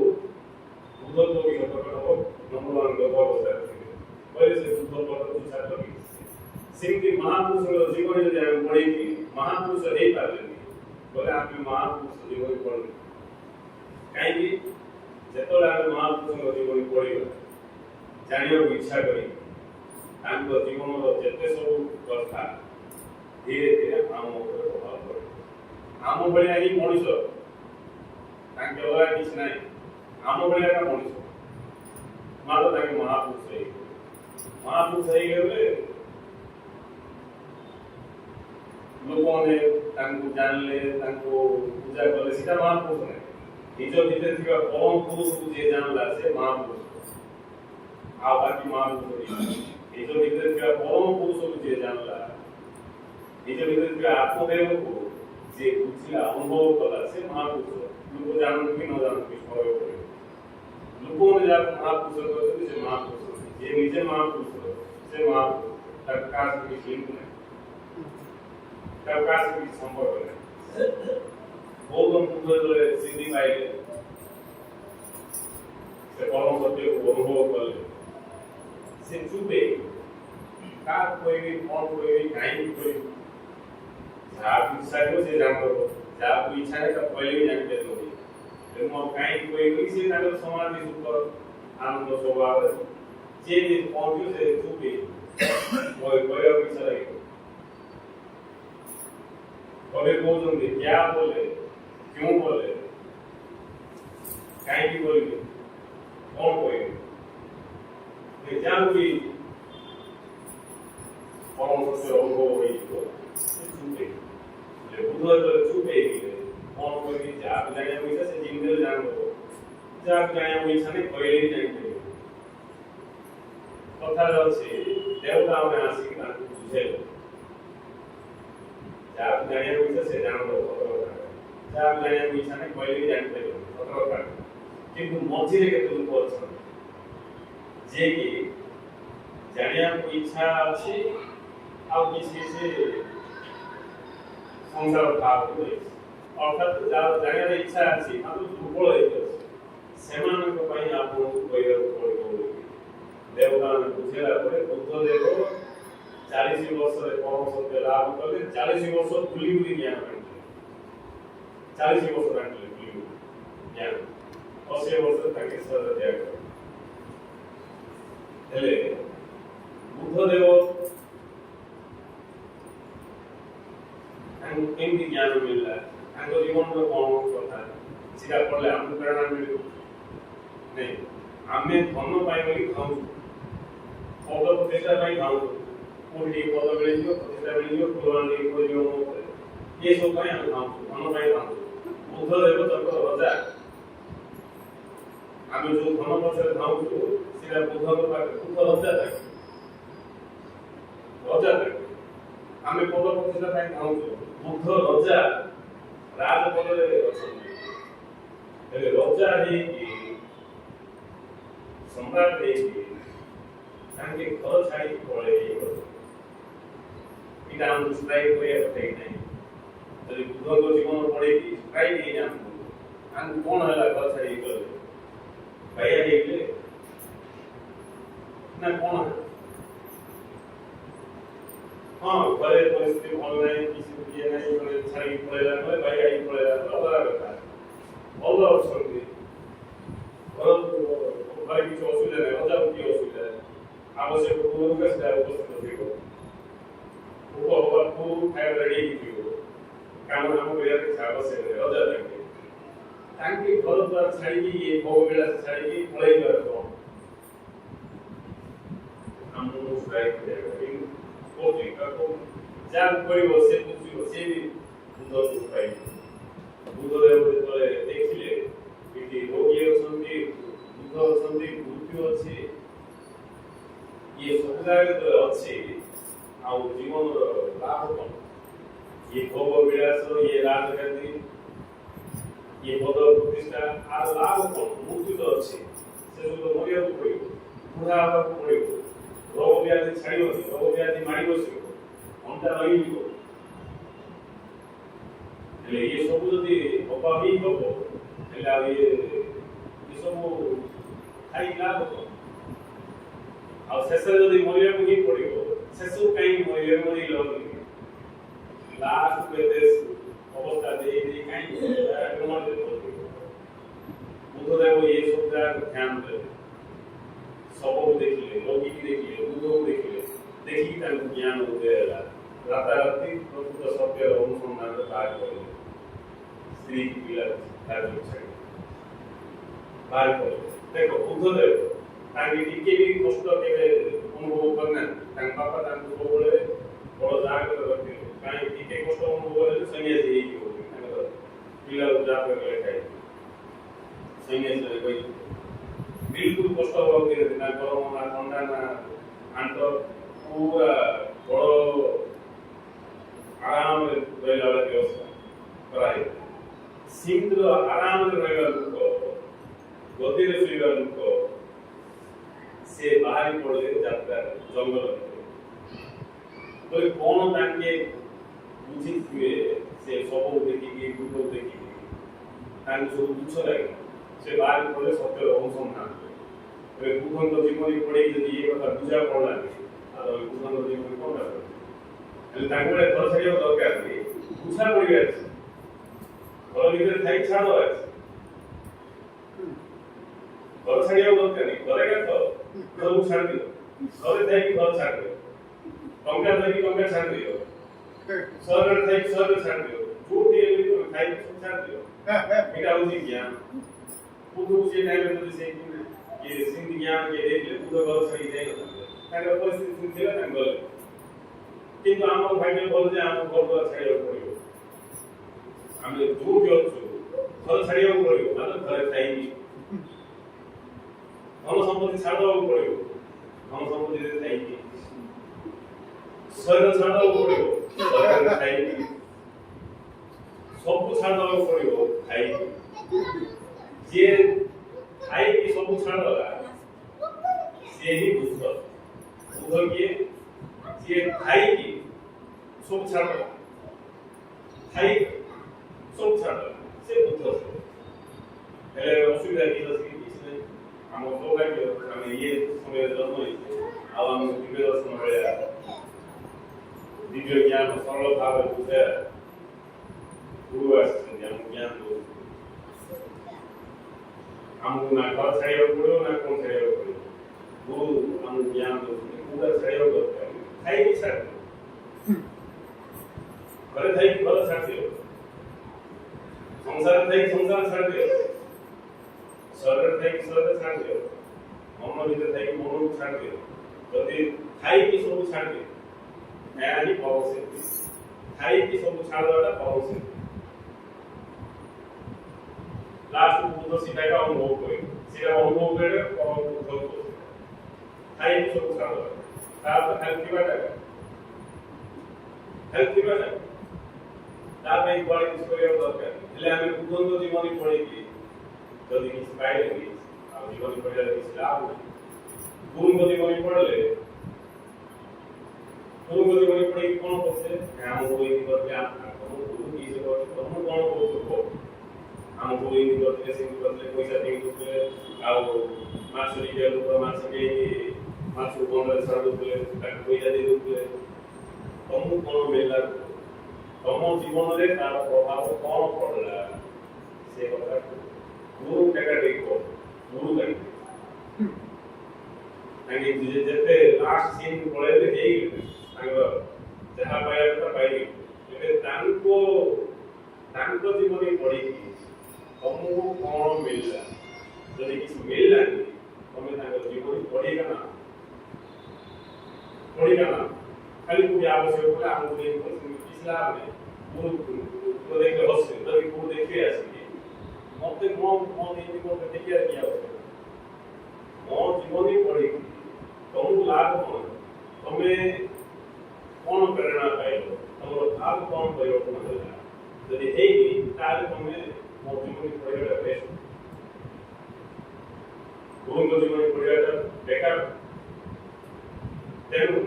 ବୁଦ୍ଧ ତ ବି ପ୍ରକଟ ହବ ନମ୍ବର ଗର୍ଭ ଅବସ୍ଥାରେ କହିଲେ ସେ ବୁଦ୍ଧ ଫଟୋକୁ ଛାଡ଼ି ଲଗେଇଛି। ସେମିତି ମହାପୁରୁଷଙ୍କ ଜୀବନ ଯଦି ଆମେ ପଢ଼ିକି ମହାପୁରୁଷ ହେଇପାରିଲେନି ବୋଲେ ଆମେ ମହାପୁରୁଷ ଜୀବନ ପଢ଼ିବୁ କାହିଁକି? ଯେତେବେଳେ ଆମେ ମହାପୁରୁଷଙ୍କ ଜୀବନ ପଢ଼ିବା ଜାଣିବାକୁ ଇଚ୍ଛା କରି ତାଙ୍କ ଜୀବନର ଯେତେ ସବୁ କଥା ଧୀରେ ଧୀରେ ଆମ ଉପରେ ପ୍ରଭାବ ପଡ଼ିବ। ଆମ ଭଳିଆ ହିଁ ମଣିଷ, ତାଙ୍କ ଅଲଗା କିଛି ନାହିଁ। ଆମ ଭଳିଆ ଏକା ମଣିଷ ମାତ୍ର ତାଙ୍କେ ମହାପୁରୁଷ ହେଇଗଲେ। ମହାପୁରୁଷ ହେଇଗଲେ ଲୋକମାନେ ତାଙ୍କୁ ଜାଣିଲେ, ତାଙ୍କୁ ପୂଜା କଲେ, ସେଟା ମହାପୁରୁଷ ନାହିଁ। ନିଜ ଭିତରେ ଥିବା ପରମ ପୁରୁଷକୁ ଯିଏ ଜାଣିଲା ସେ ମହାପୁରୁଷ। ଆଉ ବାକି ମହାପୁରୁଷ ନିଜ ଭିତରେ ଥିବା ପରମ ପୁରୁଷକୁ ଯିଏ ଜାଣିଲା, ନିଜ ଭିତରେ ଥିବା ଆତ୍ମଦେବକୁ ଯିଏ ବୁଝିଲା, ଅନୁଭବ କଲା, ସେ ମହାପୁରୁଷ। ଲୋକ ଜାଣନ୍ତୁ କି ନ ଜାଣନ୍ତୁ କହିବାକୁ ପଡ଼ିବ। ଲୋକମାନେ ଯାହାକୁ ମହାପୁରୁଷ କରିଛନ୍ତି ସେ ମହାପୁରୁଷ। ଯିଏ ନିଜେ ମହାପୁରୁଷ ସେ ମହାପୁରୁଷ। ତାର କାହା ସହିତ କିଛି ଲିଙ୍କ ନାହିଁ, ତାର କାହା ସହିତ କିଛି ସମ୍ପର୍କ ନାହିଁ। ଗୌତମ ବୁଦ୍ଧ ଯେତେବେଳେ ସିଦ୍ଧି ପାଇଲେ, ସେ ପରମ ସତ୍ୟକୁ ଅନୁଭବ କଲେ, ସେ ଚୁପ୍ ହେଇଗଲେ। କାହାକୁ କହିବି, କ'ଣ କହିବି, କାହିଁକି କହିବି? ଯାହାକୁ ଇଚ୍ଛା ହେବ ସେ ଜାଣିପାରିବ, ଯାହାକୁ ଇଚ୍ଛା ନାହିଁ ତାକୁ କହିଲେ ବି ଜାଣିପାରିବ। ତେଣୁ କାହିଁକି କହିବି ସେ ତାଙ୍କର ସମାଧି ସୁଖ ଆନନ୍ଦ ସ୍ୱଭାବରେ ଯିଏ ପହଞ୍ଚିବ ସେ ଚୁପ୍ ହେଇଯିବ। କହିବାକୁ ଇଚ୍ଛା ଲାଗିବ। କବି କହୁଛନ୍ତି କ୍ୟା ବୋଲେ, କ୍यों ବୋଲେ, କାହିଁକି କହିବି, କ'ଣ କହିବି? ଯାହାକୁ ବି ପରମ ସତ୍ୟ ଅନୁଭବ ହେଇଯିବ ସେ ଚୁପ୍ ହେଇଯିବ। ବୁଦ୍ଧ ଯେତେବେଳେ ଚୁପ୍ ହେଇଗଲେ କ'ଣ କହିବି? ଯାହାକୁ ଜାଣିବାକୁ ଇଚ୍ଛା ସେ ଜିନ୍ଦରେ ଜାଣିବ, ଯାହାକୁ ଜାଣିବାକୁ ଇଚ୍ଛା ନାହିଁ କହିଲେ ବି ଜାଣିପାରିବ। କଥାରେ ଅଛି ଦେବତା ମାନେ ଆସିକି ତାଙ୍କୁ ବୁଝେଇବ। ଯାହାକୁ ଜାଣିବାକୁ ଇଚ୍ଛା ସେ ଜାଣିବ, ଯାହାକୁ ଜାଣିବାକୁ ଇଚ୍ଛା ନାହିଁ କହିଲେ ବି ଜାଣିପାରିବ। କିନ୍ତୁ ମଝିରେ କେତେ ଲୋକ ଅଛନ୍ତି ଯିଏକି ଜାଣିବାକୁ ଇଚ୍ଛା ଅଛି ଆଉ କିଛି କିଛି ସଂସାର ଭାବକୁ ରହିଛି। ଅର୍ଥାତ୍ ଯାହାର ଜାଣିବାର ଇଚ୍ଛା ଅଛି ମାତ୍ର ଦୁର୍ବଳ ହେଇକି ଅଛି, ସେମାନଙ୍କ ପାଇଁ ଆପଣଙ୍କୁ କହିବାକୁ ପଡ଼ିବ। ଦେବତାମାନେ ବୁଝେଇଲା ପରେ ବୁଦ୍ଧଦେବ 40 ବର୍ଷରେ ପରମ ସତ୍ୟ ଲାଭ କଲେ। 40 ବର୍ଷ ବୁଲି ବୁଲି ଜ୍ଞାନ ବାଣ୍ଟିଲେ। 40 ବର୍ଷ ବାଣ୍ଟିଲେ ବୁଲି ବୁଲି ଜ୍ଞାନ। 80 ବର୍ଷ ତାଙ୍କେ ଶରୀର ତ୍ୟାଗ କଲେ। ହେଲେ ବୁଦ୍ଧଦେବ ତାଙ୍କୁ କେମିତି ଜ୍ଞାନ ମିଳିଲା, ତାଙ୍କ ଜୀବନର କ'ଣ କଥା ସେଟା ପଢ଼ିଲେ ଆମକୁ ପ୍ରେରଣା ମିଳିବ ନାଇଁ। ଆମେ ଧନ ପାଇଁ ବୋଲି ଖାଉଛୁ, ପଦ ପ୍ରତିଷ୍ଠା ପାଇଁ ଖାଉଛୁ, କୋଉଠି ଟିକେ ପଦ ମିଳିଯିବ, ପ୍ରତିଷ୍ଠା ମିଳିଯିବ, ଫୁଲବାଣୀ ଟିକେ ମିଳିଯିବ, ଏସବୁ ପାଇଁ ଆମେ ଖାଉଛୁ, ଧନ ପାଇଁ ଖାଉଛୁ। ବୁଦ୍ଧଦେବ ତାଙ୍କ ରଜା, ଆମେ ଯୋଉ ଧନ ପଛରେ ଖାଉଛୁ ସେଟା ବୁଦ୍ଧଙ୍କ ପାଖରେ ବୁଦ୍ଧ ରଜା থাকে, ରଜା থাকে। ଆମେ ପଦ ପ୍ରତିଷ୍ଠା ପାଇଁ ଖାଉଛୁ, ବୁଦ୍ଧ ରଜା ରାଜପଦରେ ଅଛନ୍ତି। ହେଲେ ରଜା ହେଇକି ସମ୍ରାଟ ହେଇକି ତାଙ୍କେ ଘର ଛାଡ଼ିକି ପଳେଇ ଗଲେ। ଏଇଟା ଆମକୁ ଷ୍ଟ୍ରାଇକ୍ କରିବା କଥା କି ନାହିଁ? ଯଦି ବୁଦ୍ଧଙ୍କ ଜୀବନ ପଢ଼େଇକି ଷ୍ଟ୍ରାଇକ୍ ହେଇଯାଆନ୍ତୁ, ଆମକୁ କ'ଣ ହେଲା ଘର ଛାଡ଼ିକି ଗଲେ? ବାଇଆ ହେଇଗଲେ ନା କ'ଣ? ହଁ, ଘରେ ପରିସ୍ଥିତି ଭଲ ନାହିଁ, କିଛି ଇଏ ନାହିଁ, ମାନେ ଛାଡ଼ିକି ପଳେଇଲା ପରେ ବାଇଆ ହେଇକି ପଳେଇଲା ପରେ ଅଲଗା କଥା। ଭଲ ଅଛନ୍ତି, ଘରେ କିଛି ଅସୁବିଧା ନାହିଁ, ରଜାକୁ କି ଅସୁବିଧା ଆବଶ୍ୟକ ପୂର୍ବକ ସେଟା ଉପସ୍ଥିତ ଥିବ, ଉପହବାକୁ ଖାଇବା ରେଡ଼ି ହେଇଥିବ, କାମ ଦାମ କରିବା କିଛି ଆବଶ୍ୟକ ନାହିଁ। ରଜା ତାଙ୍କେ ଘର ଦ୍ୱାର ଛାଡ଼ିକି ଏ ଭୋଗ ବିଳାସ ଛାଡ଼ିକି ପଳେଇବାର କ'ଣ ଆମକୁ ଷ୍ଟ୍ରାଇକ୍ କରିବା? ଯାହା କରିବ ସେ ବୁଝିବ, ସେ ବି ବୁଦ୍ଧକୁ ପାଇବ। ବୁଦ୍ଧଦେବ ଯେତେବେଳେ ଦେଖିଲେ ଏଠି ରୋଗୀ ଅଛନ୍ତି, ବୁଦ୍ଧ ଅଛନ୍ତି, ମୃତ୍ୟୁ ଅଛି, ଇଏ ସବୁ ଜାଗା ଯେତେବେଳେ ଅଛି, ଆଉ ଜୀବନର ଲାଭ କ'ଣ? ଇଏ ଭୋଗ ବିଳାସ, ଇଏ ରାଜଗାଦି, ଇଏ ପଦ ପ୍ରତିଷ୍ଠା, ଆର ଲାଭ କ'ଣ? ମୃତ୍ୟୁ ତ ଅଛି, ସେସବୁ ତ ମରିବାକୁ ପଡ଼ିବ, ବୁଢ଼ା ହେବାକୁ ପଡ଼ିବ, ରୋଗ ବ୍ୟାଧି ଛାଡ଼ିବନି, ରୋଗ ବ୍ୟାଧି ମାଡ଼ି ବସିବ, ଅଣ୍ଟା ରହିଯିବ। ହେଲେ ଇଏ ସବୁ ଯଦି ହବା ହିଁ ହବ, ହେଲେ ଆଉ ଏସବୁ ଖାଇ ଲାଭ କ'ଣ? ଆଉ ଶେଷରେ ଯଦି ମରିବାକୁ ହିଁ ପଡ଼ିବ, ଶେଷକୁ କାହିଁକି ମରିଲ? ଲାଷ୍ଟ ଅବସ୍ଥା ଦେଇ କାହିଁକି ବୁଦ୍ଧଦେବ ଏ ସବୁ ଜାଗାକୁ ଧ୍ୟାନ ଦେଲେ, ସବୁକୁ ଦେଖିଲେ, ରୋଗୀକି ଦେଖିଲେ, ବୁଦ୍ଧକୁ ଦେଖିଲେ, ଦେଖିକି ତାଙ୍କୁ ଜ୍ଞାନ ଉଦୟ ହେଲା। ରାତାରାତି ପ୍ରକୃତ ସତ୍ୟର ଅନୁସନ୍ଧାନରେ ବାହାର କରିଲେ, ସ୍ତ୍ରୀ ପିଲା କାର୍ଯ୍ୟ ଛାଡ଼ି ବାହାର କଲେ। ଦେଖ, ବୁଦ୍ଧଦେବ ତାଙ୍କେ ଟିକେ ବି କଷ୍ଟ କେବେ ଅନୁଭବ କରିନାହାନ୍ତି। ତାଙ୍କ ବାପା ତାଙ୍କୁ ସବୁବେଳେ ବଡ଼ ଜାଗାରେ ରଖିଥିଲେ, କାହିଁକି ଟିକେ କଷ୍ଟ ଅନୁଭବ ହେଲେ ସନ୍ନ୍ୟାସୀ ହେଇକି ତାଙ୍କର ପିଲାକୁ ଯାହା ଲେଖାଏ ସନ୍ନ୍ୟାସୀ କହି ବିଲକୁଲ କଷ୍ଟ ହବାକୁ ଦିଅନ୍ତି ନା, ଗରମ ନା, ଥଣ୍ଡା ନା, ଆଣ୍ଟ ପୁରା ବଡ଼ ଆରାମରେ ରହିଲା ବେଳେ ବ୍ୟବସ୍ଥା କରାଯାଇଥିଲା। ସିଂହର ଆରାମରେ ରହିବା ଲୋକ, ଗଦିରେ ଶୋଇବା ଲୋକ, ସେ ବାହାରି ପଡ଼ିଲେ ଯାତ୍ରା ଜଙ୍ଗଲ ଭିତରେ। କ'ଣ ତାଙ୍କେ ବୁଝିଥିବେ, ସେ ସବୁ ଦେଖିକି, ବୁଦ୍ଧ ଦେଖିକି ତାଙ୍କୁ ସବୁ ତୁଚ୍ଛ ଲାଗିଲା। ସେ ବାହାରି ପଡ଼ିଲେ ସତ୍ୟର ଅନୁସନ୍ଧାନ। ବୁଦ୍ଧଙ୍କ ଜୀବନୀ ପଢ଼େଇ ଯଦି ଏ କଥା ବୁଝା ପଡ଼ିଲାନି, ଆଉ ବୁଦ୍ଧଙ୍କ ଜୀବନୀ କ'ଣ ହେଲା? ହେଲେ ତାଙ୍କୁ ଘର ଛାଡ଼ିବାକୁ ଦରକାର ନାହିଁ, ବୁଝା ପଡ଼ିବା ଅଛି। ଘର ଭିତରେ ଥାଇ ଛାଡ଼ ଅଛି, ଘର ଛାଡ଼ିବାକୁ ଦରକାର ନାହିଁ। ଘରେ କାଠ ଘରକୁ ଛାଡ଼ିଦିଅ, ଘରେ ଥାଇକି ଘର ଛାଡ଼ିଦିଅ, ଟଙ୍କା ଥାଇକି ଟଙ୍କା ଛାଡ଼ିଦିଅ, ସହରରେ ଥାଇକି ସହରରେ ଛାଡ଼ିଦିଅ, ଯୋଉଠି ହେଲେ ତମେ ଥାଇକି ସବୁ ଛାଡ଼ିଦିଅ। ଏଇଟା ହେଉଛି ଜ୍ଞାନ। ବୁଦ୍ଧକୁ ସେ ଟାଇମ୍ରେ ଯଦି ସେ ସେମିତି ଜ୍ଞାନ କିଏ ଦେଇଥିଲେ, ବୁଦ୍ଧ ଘର ଛାଡ଼ିକି ଯାଇନଥାନ୍ତେ। ତାଙ୍କର ପରିସ୍ଥିତି ସେମିତି ଥିଲା, ତାଙ୍କ ଗଲେ। କିନ୍ତୁ ଆମ ଭାଗ୍ୟ ଭଲ ଯେ ଆମ ଘର ଦ୍ୱାର ଛାଡ଼ିବାକୁ ପଡ଼ିବ। ଆମେ ଯୋଉଠି ଅଛୁ ଘର ଛାଡ଼ିବାକୁ ପଡ଼ିବ, ମାନେ ଘରେ ଥାଇକି ଧନ ସମ୍ପତ୍ତି ଛାଡ଼ିବାକୁ ପଡ଼ିବ, ଧନ ସମ୍ପତ୍ତିରେ ଥାଇକି ଶରୀର ଛାଡ଼ିବାକୁ ପଡ଼ିବ, ଶରୀରରେ ଥାଇକି ସବୁ ଛାଡ଼ିବାକୁ ପଡ଼ିବ ଥାଇକି। ଯିଏ ଥାଇକି ସବୁ ଛାଡ଼ିଦେଲା ସିଏ ହିଁ ବୁଦ୍ଧ। ବୁଦ୍ଧ କିଏ? ଯିଏ ଥାଇକି ସବୁ ଛାଡ଼ିଦେଲା, ଥାଇକି ସବୁ ଛାଡ଼ିଦେଲା, ସେ ବୁଦ୍ଧ। ହେଲେ ଅସୁବିଧା କିଛି ଅଛି? କିଛି ନାହିଁ। ଆମ ସୌଭାଗ୍ୟ ଆମେ ଇଏ ସମୟରେ ଜନ୍ମ ହେଇଛେ, ଆଉ ଆମ ଦିବ୍ୟ ଦର୍ଶନ ଭଳିଆ ଦିବ୍ୟ ଜ୍ଞାନ ସରଳ ଭାବରେ ବୁଝା ଗୁରୁ ଆସିଛନ୍ତି, ଆମକୁ ଜ୍ଞାନ ଦଉଛନ୍ତି। ଆମକୁ ନା ଘର ଛାଡ଼ିବାକୁ ପଡ଼ିବ ନା କ'ଣ ଛାଡ଼ିବାକୁ ପଡ଼ିବ। ଗୁରୁ ଆମକୁ ଜ୍ଞାନ ଦେଉଛନ୍ତି କୋଉଟା ଛାଡ଼ିବାକୁ ଦରକାର ଖାଇକି ଛାଡ଼ିଦିଅ, ଘରେ ଥାଇକି ଘର ଛାଡ଼ିଦିଅ, ସଂସାର ଥାଇକି ସଂସାର ଛାଡ଼ିଦିଅ, ଶରୀରରେ ଥାଇକି ଶରୀର ଛାଡ଼ିଦିଅ, ମନ ଭିତରେ ଥାଇକି ମନକୁ ଛାଡ଼ିଦିଅ। ଯଦି ଖାଇକି ସବୁ ଛାଡ଼ିଦିଅ, ଏହା ହିଁ ପରମ ଶାନ୍ତି। ଖାଇକି ସବୁ ଛାଡ଼ିଦେବାଟା ପରମ ଶାନ୍ତି। लास्ट बुद्ध सीधा अनुभव करे सीधा अनुभव करे और बुद्ध को खाई सब छाड़ तार तो हेल्थ बाटा तार पे बड़ी कुछ करे दरकार हेले हम बुद्ध जीवन पढ़ी की जदी किछ पाइले की आ जीवन पढ़ले किछ लाभ नहीं। गुरु जीवन पढ़ले गुरु जीवन पढ़ी कोन करछे हम कोई करके हम गुरु की से करछे हम कोन करछो हमको इनकी करते सिंह करते पैसा देके करते आउ माछरी के लोक माछ के माछ कोन छाड़ देते ताक पैसा दे देते तुमको कोन मिलला तुम जीवन रे तार प्रभाव कोन पड़ला से कथा गुरु टेका देखो गुरु करी ताकि जेते लास्ट सीन पड़े हे तांग जहा पाया तो पाई एबे तांको जीवन पड़ी तुमको कौन मिलला जदि किसी मिलला तुम जीवन पढ़ेगा ना खाली कोई आवश्यक होला हमको किस लाभ नहीं गुरु देख हसे जदि गुरु देखे आसी मते मो नहीं को देखिया किया आवश्यक मो जीवन ही पढ़ी तुमको लाभ कौन तुम्हें कौन प्रेरणा पाइलो तुम लाभ कौन परिवर्तन होला जदि हेगी ताले तुम्हें जीवन पढ़ाटा बेस्ट गुरु जीवन पढ़ाटा बेकार तेणु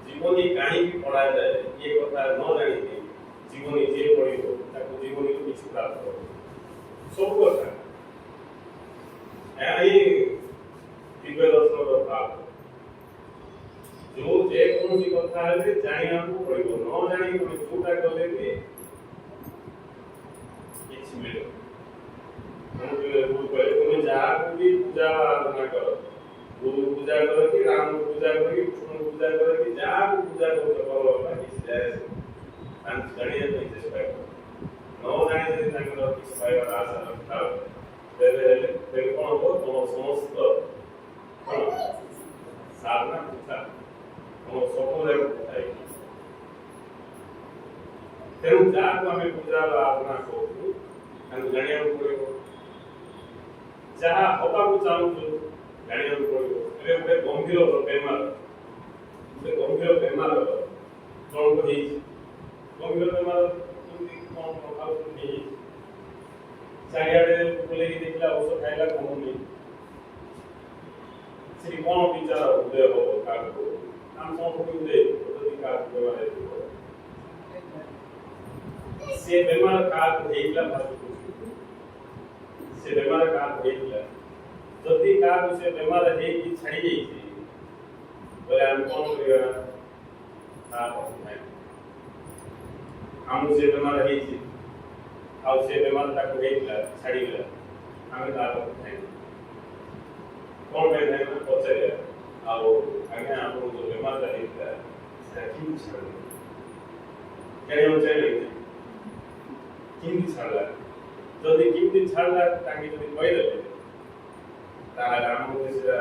जीवन कहीं पढ़ा जाए ये कथा न जानी जीवन जे पढ़ो ताको जीवन को किसी प्राप्त हो सब कथा यही दिव्य दर्शन भाव जो जे कौन सी कथा है जाना को पड़ो न जानी जोटा कले भी मिले गुरु कहे तुम्हें जहाँ भी पूजा आराधना करो गुरु पूजा करो कि राम पूजा करो कि कृष्ण पूजा करो कि जहाँ भी पूजा करो किसी जाए जानिए तो चेष्टा करो न जाने यदि किसी पाइबार आशा रखा तेरे कौन हो तुम समस्त साधना पूछा तुम सफल तेणु जहाँ को आम पूजा आराधना करूँ जानिया पड़ो जहाँ हवा को चाहूँ जानिया पड़ो गोटे गंभीर बेमार गंभीर बेमार जन को गंभीर बेमार कौन प्रभाव चारिड़े बुले देखला औषध खाइला कमुनी से कौन विचार उदय हो काम उदय से बेमार का से बेमार का जदि का से बेमार है कि छाड़ी जाई बोले हम कौन करिया हम से बेमार है आ से बेमार तक हेला छाड़ी गला हम ता कौन कहते हैं पछरे आ आगे आप जो बेमार है से क्यों छाड़ी केरे हो चाहिए किंती छाड़ला जदि किंती छाड़ला ताकि जदि कइले ताहले हम से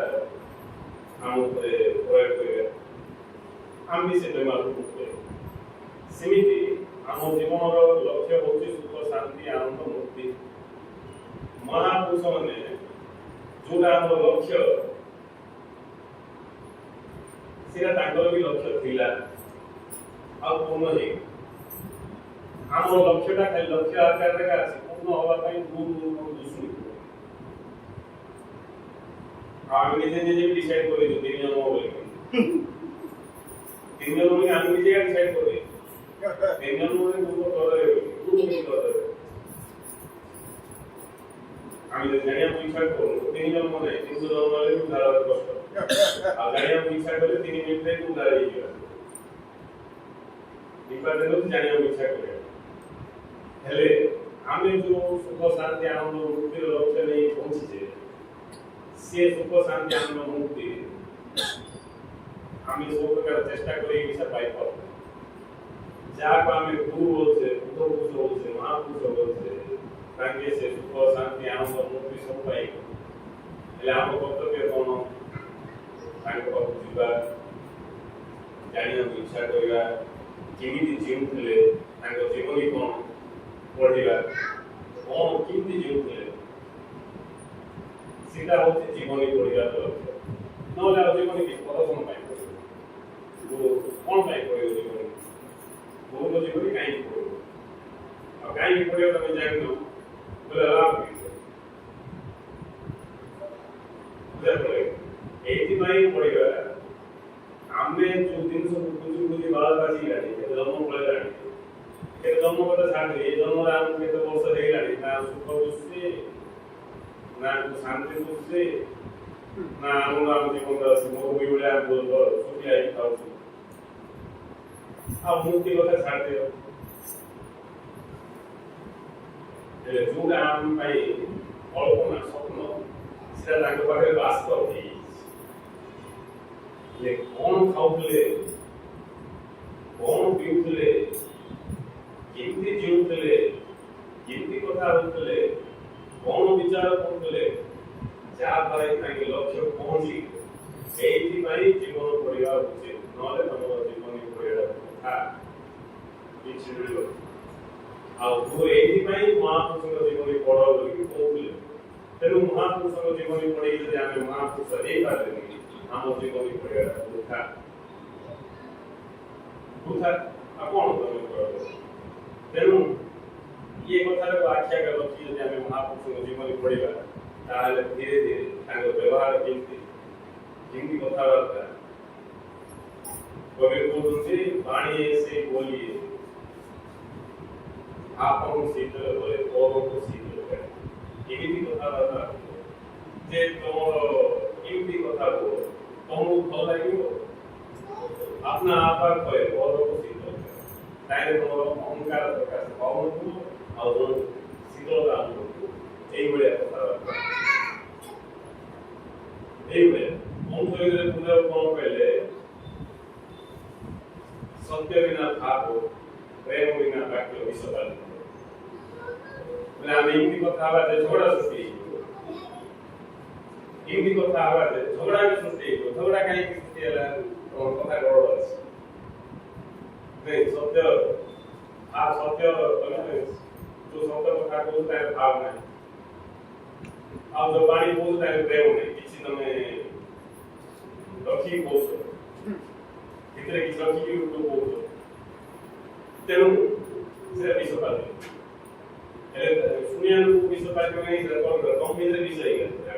हम ऊपर प्रयोग करे हम भी से बेमार होते सेमिति हम जीवन लक्ष्य होची सुख शांति आनंद मुक्ति महापुरुष माने जोटा हम लक्ष्य सेटा तांकर भी लक्ष्य थिला आ पूर्ण हे आम लक्ष्यटा खाली लक्ष्य आकार रे आसी पूर्ण होबा पई दूर दूर दुसुनी आम निजे निजे डिसाइड करे जो तीन जन बोले तीन जन में आम निजे डिसाइड करे तीन जन में दूर करे दूर नहीं करे आम जे जानिया परीक्षा करो तीन जन में तीन जन वाले उधार कष्ट आ जानिया परीक्षा करे 3 मिनिट रे उधार ही गया दीपा देनो जानिया परीक्षा करे हेले ଆମେ ଯୋଉ ସୁଖ ଶାନ୍ତି ଆନନ୍ଦ ମୁକ୍ତିର ଲକ୍ଷ୍ୟ ନେଇ ପହଞ୍ଚିଛେ ସେ ସୁଖ ଶାନ୍ତି ଆନନ୍ଦ ମୁକ୍ତି ଆମେ ସବୁ ପ୍ରକାର ଚେଷ୍ଟା କରି ମିଶା ପାଇପାରୁ ଯାହାକୁ ଆମେ ଗୁରୁ ବୋଲଛେ ବୁଦ୍ଧ ପୁରୁଷ ବୋଲଛେ ମହାପୁରୁଷ ବୋଲଛେ ତାଙ୍କେ ସେ ସୁଖ ଶାନ୍ତି ଆନନ୍ଦ ମୁକ୍ତି ସବୁ ପାଇବ ହେଲେ ଆମ କର୍ତ୍ତବ୍ୟ କ'ଣ ତାଙ୍କ ପାଖକୁ ଯିବା ଜାଣିବାକୁ ଇଚ୍ଛା କରିବା କେମିତି ଜିଉଁଥିଲେ ତାଙ୍କ ଜୀବନୀ କ'ଣ ପଢ଼ିବା କ'ଣ କେମିତି ଜିଉଁଥିଲେ ସେଟା ହେଉଛି ଜୀବନୀ ପଢ଼ିବାର ଲକ୍ଷ୍ୟ ନହେଲେ ଆଉ ଜୀବନୀ କି ପ୍ରଦର୍ଶନ ପାଇଁ ପଢ଼ିବ କ'ଣ ପାଇଁ ପଢ଼ିବ ଜୀବନୀ ଗୁରୁଙ୍କ ଜୀବନୀ କାହିଁକି ପଢ଼ିବ ଆଉ କାହିଁକି ପଢ଼ିବ ତମେ ଜାଣିନ ବୋଲେ ଲାଭ ଏଇଥିପାଇଁ ପଢ଼ିବା ଆମେ ଯୋଉ ଜିନିଷକୁ ବୁଝି ବୁଝି ବାଳ ବାଜିଲାଣି କେତେ ଜନ୍ମ ପଳେଇଲାଣି କେତେ ଜନ୍ମ କଥା ଛାଡ଼ି ଏ ଜନ୍ମରେ ଆମକୁ କେତେ ବର୍ଷ ହେଇଗଲାଣି ନା ସୁଖ ବୁଝୁଛି ନା ଶାନ୍ତି ବୁଝୁଛି ନା ଆନନ୍ଦ ଆମ ଜୀବନରେ ଅଛି ମୋ ବହି ଭଳିଆ ଶୁଖିଲା ହେଇକି ଖାଉଛୁ ଆଉ ମୁକ୍ତି କଥା ଛାଡ଼ିଦିଅ ହେଲେ ଯୋଉଟା ଆମ ପାଇଁ କଳ୍ପନା ସ୍ୱପ୍ନ ସେଟା ତାଙ୍କ ପାଖରେ ବାସ୍ତବ ହେଇଯାଇଛି ହେଲେ କ'ଣ ଖାଉଥିଲେ କ'ଣ ପିଉଥିଲେ କେମିତି ଜିଉଁଥିଲେ କେମିତି କଥା ହେଉଥିଲେ କ'ଣ ବିଚାର କରୁଥିଲେ ଯାହାଦ୍ୱାରା ତାଙ୍କ ଲକ୍ଷ୍ୟ ପହଞ୍ଚି ସେଇଥିପାଇଁ ଜୀବନ ପଢ଼ିବା ଉଚିତ ନହେଲେ ତମର ଜୀବନ ପଢ଼ିବା କଥା କିଛି ମିଳିବ ଆଉ ତୁ ଏଇଥିପାଇଁ ମହାପୁରୁଷଙ୍କ ଜୀବନୀ ପଢ଼ ବୋଲିକି କହୁଥିଲେ ତେଣୁ ମହାପୁରୁଷଙ୍କ ଜୀବନୀ ପଢ଼ିକି ଯଦି ଆମେ ମହାପୁରୁଷ ହେଇପାରିଲେନି ଆମ ଜୀବନୀ ପଢ଼ିବାଟା ବୃଥା ବୃଥା ଆଉ କ'ଣ ତମେ କହିବ ତେଣୁ ଇଏ କଥାକୁ ଆଖି ଆଗରେ ରଖି ଯଦି ଆମେ ମହାପୁରୁଷଙ୍କ ଜୀବନୀ ପଢ଼ିବା ତାହେଲେ ଧୀରେ ଧୀରେ ତାଙ୍କ ବ୍ୟବହାର କେମିତି କଥାବାର୍ତ୍ତା କବି କହୁଛନ୍ତି ବାଣୀ ସେ ବୋଲିଏ ଆପଣଙ୍କୁ ଶୀତଳ କରେ ପରକୁ ଶୀତଳ କରେ ଏମିତି କଥାବାର୍ତ୍ତା ଯେ ତମର ଏମିତି କଥା କୁହ ତମକୁ ଭଲ ଲାଗିବ আপনা আপা কয়ে পরକୁ ଶୀତଳ ତାହେଲେ ତମର ଅହଙ୍କାର ପ୍ରକାଶ ପାଉନଥିବ ଆଉ ଶୀତଳତା ଅନୁଭବ এইଭଳିଆ କଥାବାର୍ତ୍ତା এইଭଳିଆ ମନ୍ଥରରେ ପୂଜା କ'ଣ କହିଲେ ସତ୍ୟ ବିନା ଭାବ ପ୍ରେମ ବିନା ବାକ୍ୟ ବିଷପାଲ ଆମେ ଏମିତି କଥା ହେବା ଯେ ଝଗଡ଼ା ସୃଷ୍ଟି ଏମିତି କଥା ହେବା ଯେ ଝଗଡ଼ା ବି ସୃଷ୍ଟି ହେଇଯିବ ଝଗଡ଼ା କାହିଁକି ସୃଷ୍ଟି ହେଲା କଥା ଗଡ଼ ଅଛି ସତ୍ୟ ସତ୍ୟ ଯୋଉ ସତ୍ୟ କଥା କହୁଛୁ ତାର ଭାବ ନାହିଁ ଆଉ ଯୋଉ ବାଣୀ କହୁଛୁ ତାର ପ୍ରେମ ନାହିଁ କିଛି ତମେ ରଖିକି କହୁଛ ଭିତରେ କିଛି ରଖିକି କହୁଛ ତେଣୁ ସେ ବିଷପାତ ହେଲେ ଶୁଣିବାକୁ ବିଷପାତ ନାହିଁ ତମ ଭିତରେ ବିଷ ହେଇଗଲା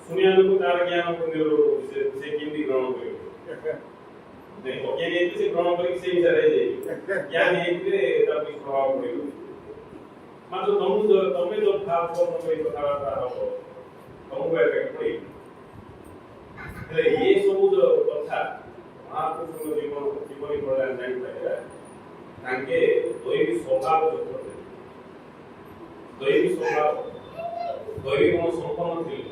ଶୁଣିବାକୁ ତାର ଜ୍ଞାନ ସେ କେମିତି ଗ୍ରହଣ କରିବ ଅଜ୍ଞାନ ହେଇଥିଲେ ସେ ଗ୍ରହଣ କରିକି ସେ ବିଚାର ହେଇଯାଏ ଜ୍ଞାନ ହେଇଥିଲେ ତାର କିଛି ପ୍ରଭାବ ପଡ଼ିବ ମାତ୍ର ତମେ ଯୋଉ ଭାବ କରି କଥାବାର୍ତ୍ତା ହବ ତମକୁ ଏଫେକ୍ଟ ପଡ଼ିବ ହେଲେ ଏ ସବୁ ଯୋଉ କଥା ମହାପୁରୁଷଙ୍କ ଜୀବନୀ ପଢ଼ିଲେ ଆମେ ଜାଣିପାରିବା ତାଙ୍କେ ଦୈବୀ ସ୍ୱଭାବ ଯୋଉ ଥିଲେ ଦୈବୀ ସ୍ୱଭାବ ଦୈବୀ ଗୁଣ ସମ୍ପନ୍ନ ଥିଲେ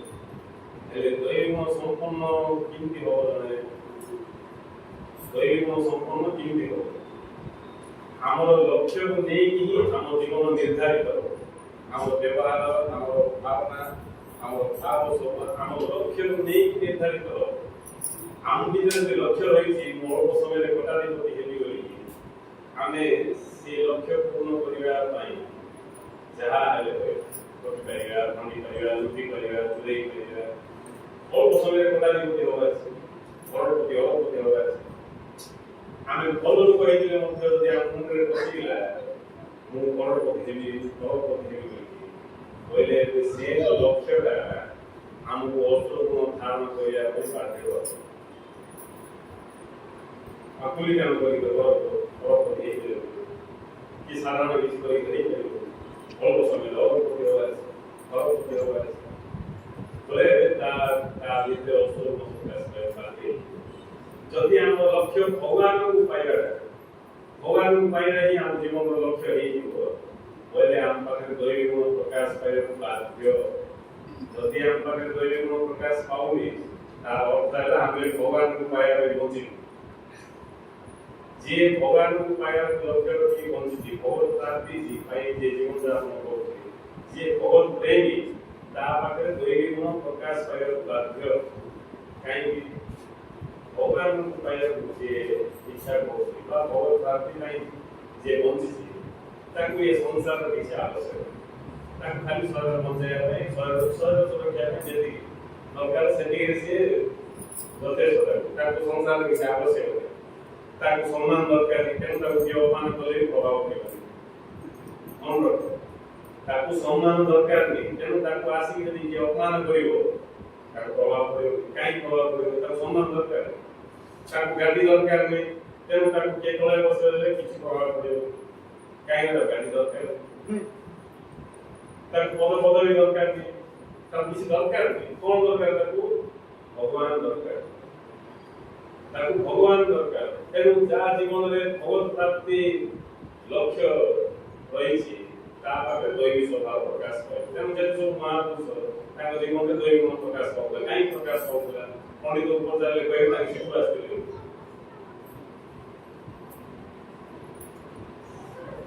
ହେଲେ ଦୈବୀ ଗୁଣ ସମ୍ପନ୍ନ କେମିତି ହବ ଜଣେ ଦୈବୀ ଗୁଣ ସମ୍ପନ୍ନ କେମିତି ହବ ଆମର ଲକ୍ଷ୍ୟକୁ ନେଇକି ହିଁ ଆମ ଜୀବନ ନିର୍ଦ୍ଧାରିତ ହବ ଆମର ବ୍ୟବହାର ଆମର ଭାବନା ଆମର ଭାବ ସବୁ ଆମର ଲକ୍ଷ୍ୟକୁ ନେଇକି ନିର୍ଦ୍ଧାରିତ ହବ ଆମ ଭିତରେ ଯଦି ଲକ୍ଷ୍ୟ ରହିଛି ମୁଁ ଅଳ୍ପ ସମୟରେ କୋଟାଧିପତି ହେବି ବୋଲିକି ଆମେ ସେ ଲକ୍ଷ୍ୟ ପୂର୍ଣ୍ଣ କରିବା ପାଇଁ ଯାହା ହେଲେ କରିପାରିବା ଖଣ୍ଡି କରିବା ଲୁଟି କରିବା ଚୁରେଇ କରିବା ଅଳ୍ପ ସମୟରେ କୋଟାଧିପତି ହବାର ଅଛି ବଡ଼ପତି ଅଳପତି ହବାର ଅଛି ଆମେ ଭଲ ଲୋକ ହେଇଥିଲେ ମଧ୍ୟ ଯଦି ଆମ ମୁଣ୍ଡରେ ପଶିଗଲା ମୁଁ ବଡ଼ପତି ହେବି ବଡ଼ପତି ହେବି ବୋଲିକି କହିଲେ ସେ ଲକ୍ଷ୍ୟଟା ଆମକୁ ଅସ୍ତ୍ର ଗୁଣ ଧାରଣ କରିବା ପାଇଁ ବାଧ୍ୟ ଅଛି ଆକୁଲି କାମ କରିକି ବଡ଼ପତି ହେଇପାରିବ କି ସାଧାରଣ କିଛି କରିକି ହେଇପାରିବ ଅଳ୍ପ ସମୟରେ ଅଳପତି ହବାର ଅଛି ବଡ଼ପତି ହବାର ଅଛି ତା ଭିତରେ ଅସ୍ତ୍ର ଗୁଣ ପ୍ରକାଶ ପାଇପାରେ ଯଦି ଆମର ଲକ୍ଷ୍ୟ ଭଗବାନଙ୍କୁ ପାଇବାଟା ଭଗବାନଙ୍କୁ ପାଇବା ହିଁ ଆମ ଜୀବନର ଲକ୍ଷ୍ୟ ହେଇଯିବ बोले हम पाखे दैवी गुण प्रकाश पाइबा बाध्य जदि हम पाखे दैवी गुण प्रकाश पाउनी तार अर्थ है हमें भगवान को पाइबा वंचित जे भगवान को पाइबा लक्ष्य रखी वंचित भगवत प्राप्ति जी पाई जे जीवन यापन करते जे भगवत प्रेमी ता पाखे दैवी गुण प्रकाश पाइबा बाध्य कहीं भगवान को पाइबा जे इच्छा करते बा भगवत प्राप्ति नहीं जे वंचित ताकू ये संसार में किसी आवश्यक ताकू खाली स्वर्ग मंजय है स्वर्ग सुरक्षा में यदि दरकार सेटिंग से यथेष्ट ताकू संसार में किसी आवश्यक है ताकू सम्मान दरकार तेणु ताकू जे अपमान कले प्रभाव पड़े मन रख ताकू सम्मान दरकार नहीं तेणु ताकू आसिक यदि जे अपमान करिवो ताकू प्रभाव पड़े काई प्रभाव पड़े ताकू सम्मान दरकार ताकू गाड़ी दरकार नहीं तेणु ताकू के तले बसले किसी प्रभाव पड़े काई गाड़ी दरकार ताकू पद भी दरकार नहीं ताकू किसी दरकार नहीं कौन दरकार ताकू भगवान दरकार ताकू भगवान दरकार तेणु जा जीवन रे भगवत प्राप्ति लक्ष्य रही ता पाखे दैवी स्वभाव प्रकाश पाए तेणु जे सब महापुरुष ताଙ୍କ जीवन रे दैवी गुण प्रकाश पाउला काई प्रकाश पाउला पंडित उपचारले कहे ताकि शिशु आस्ते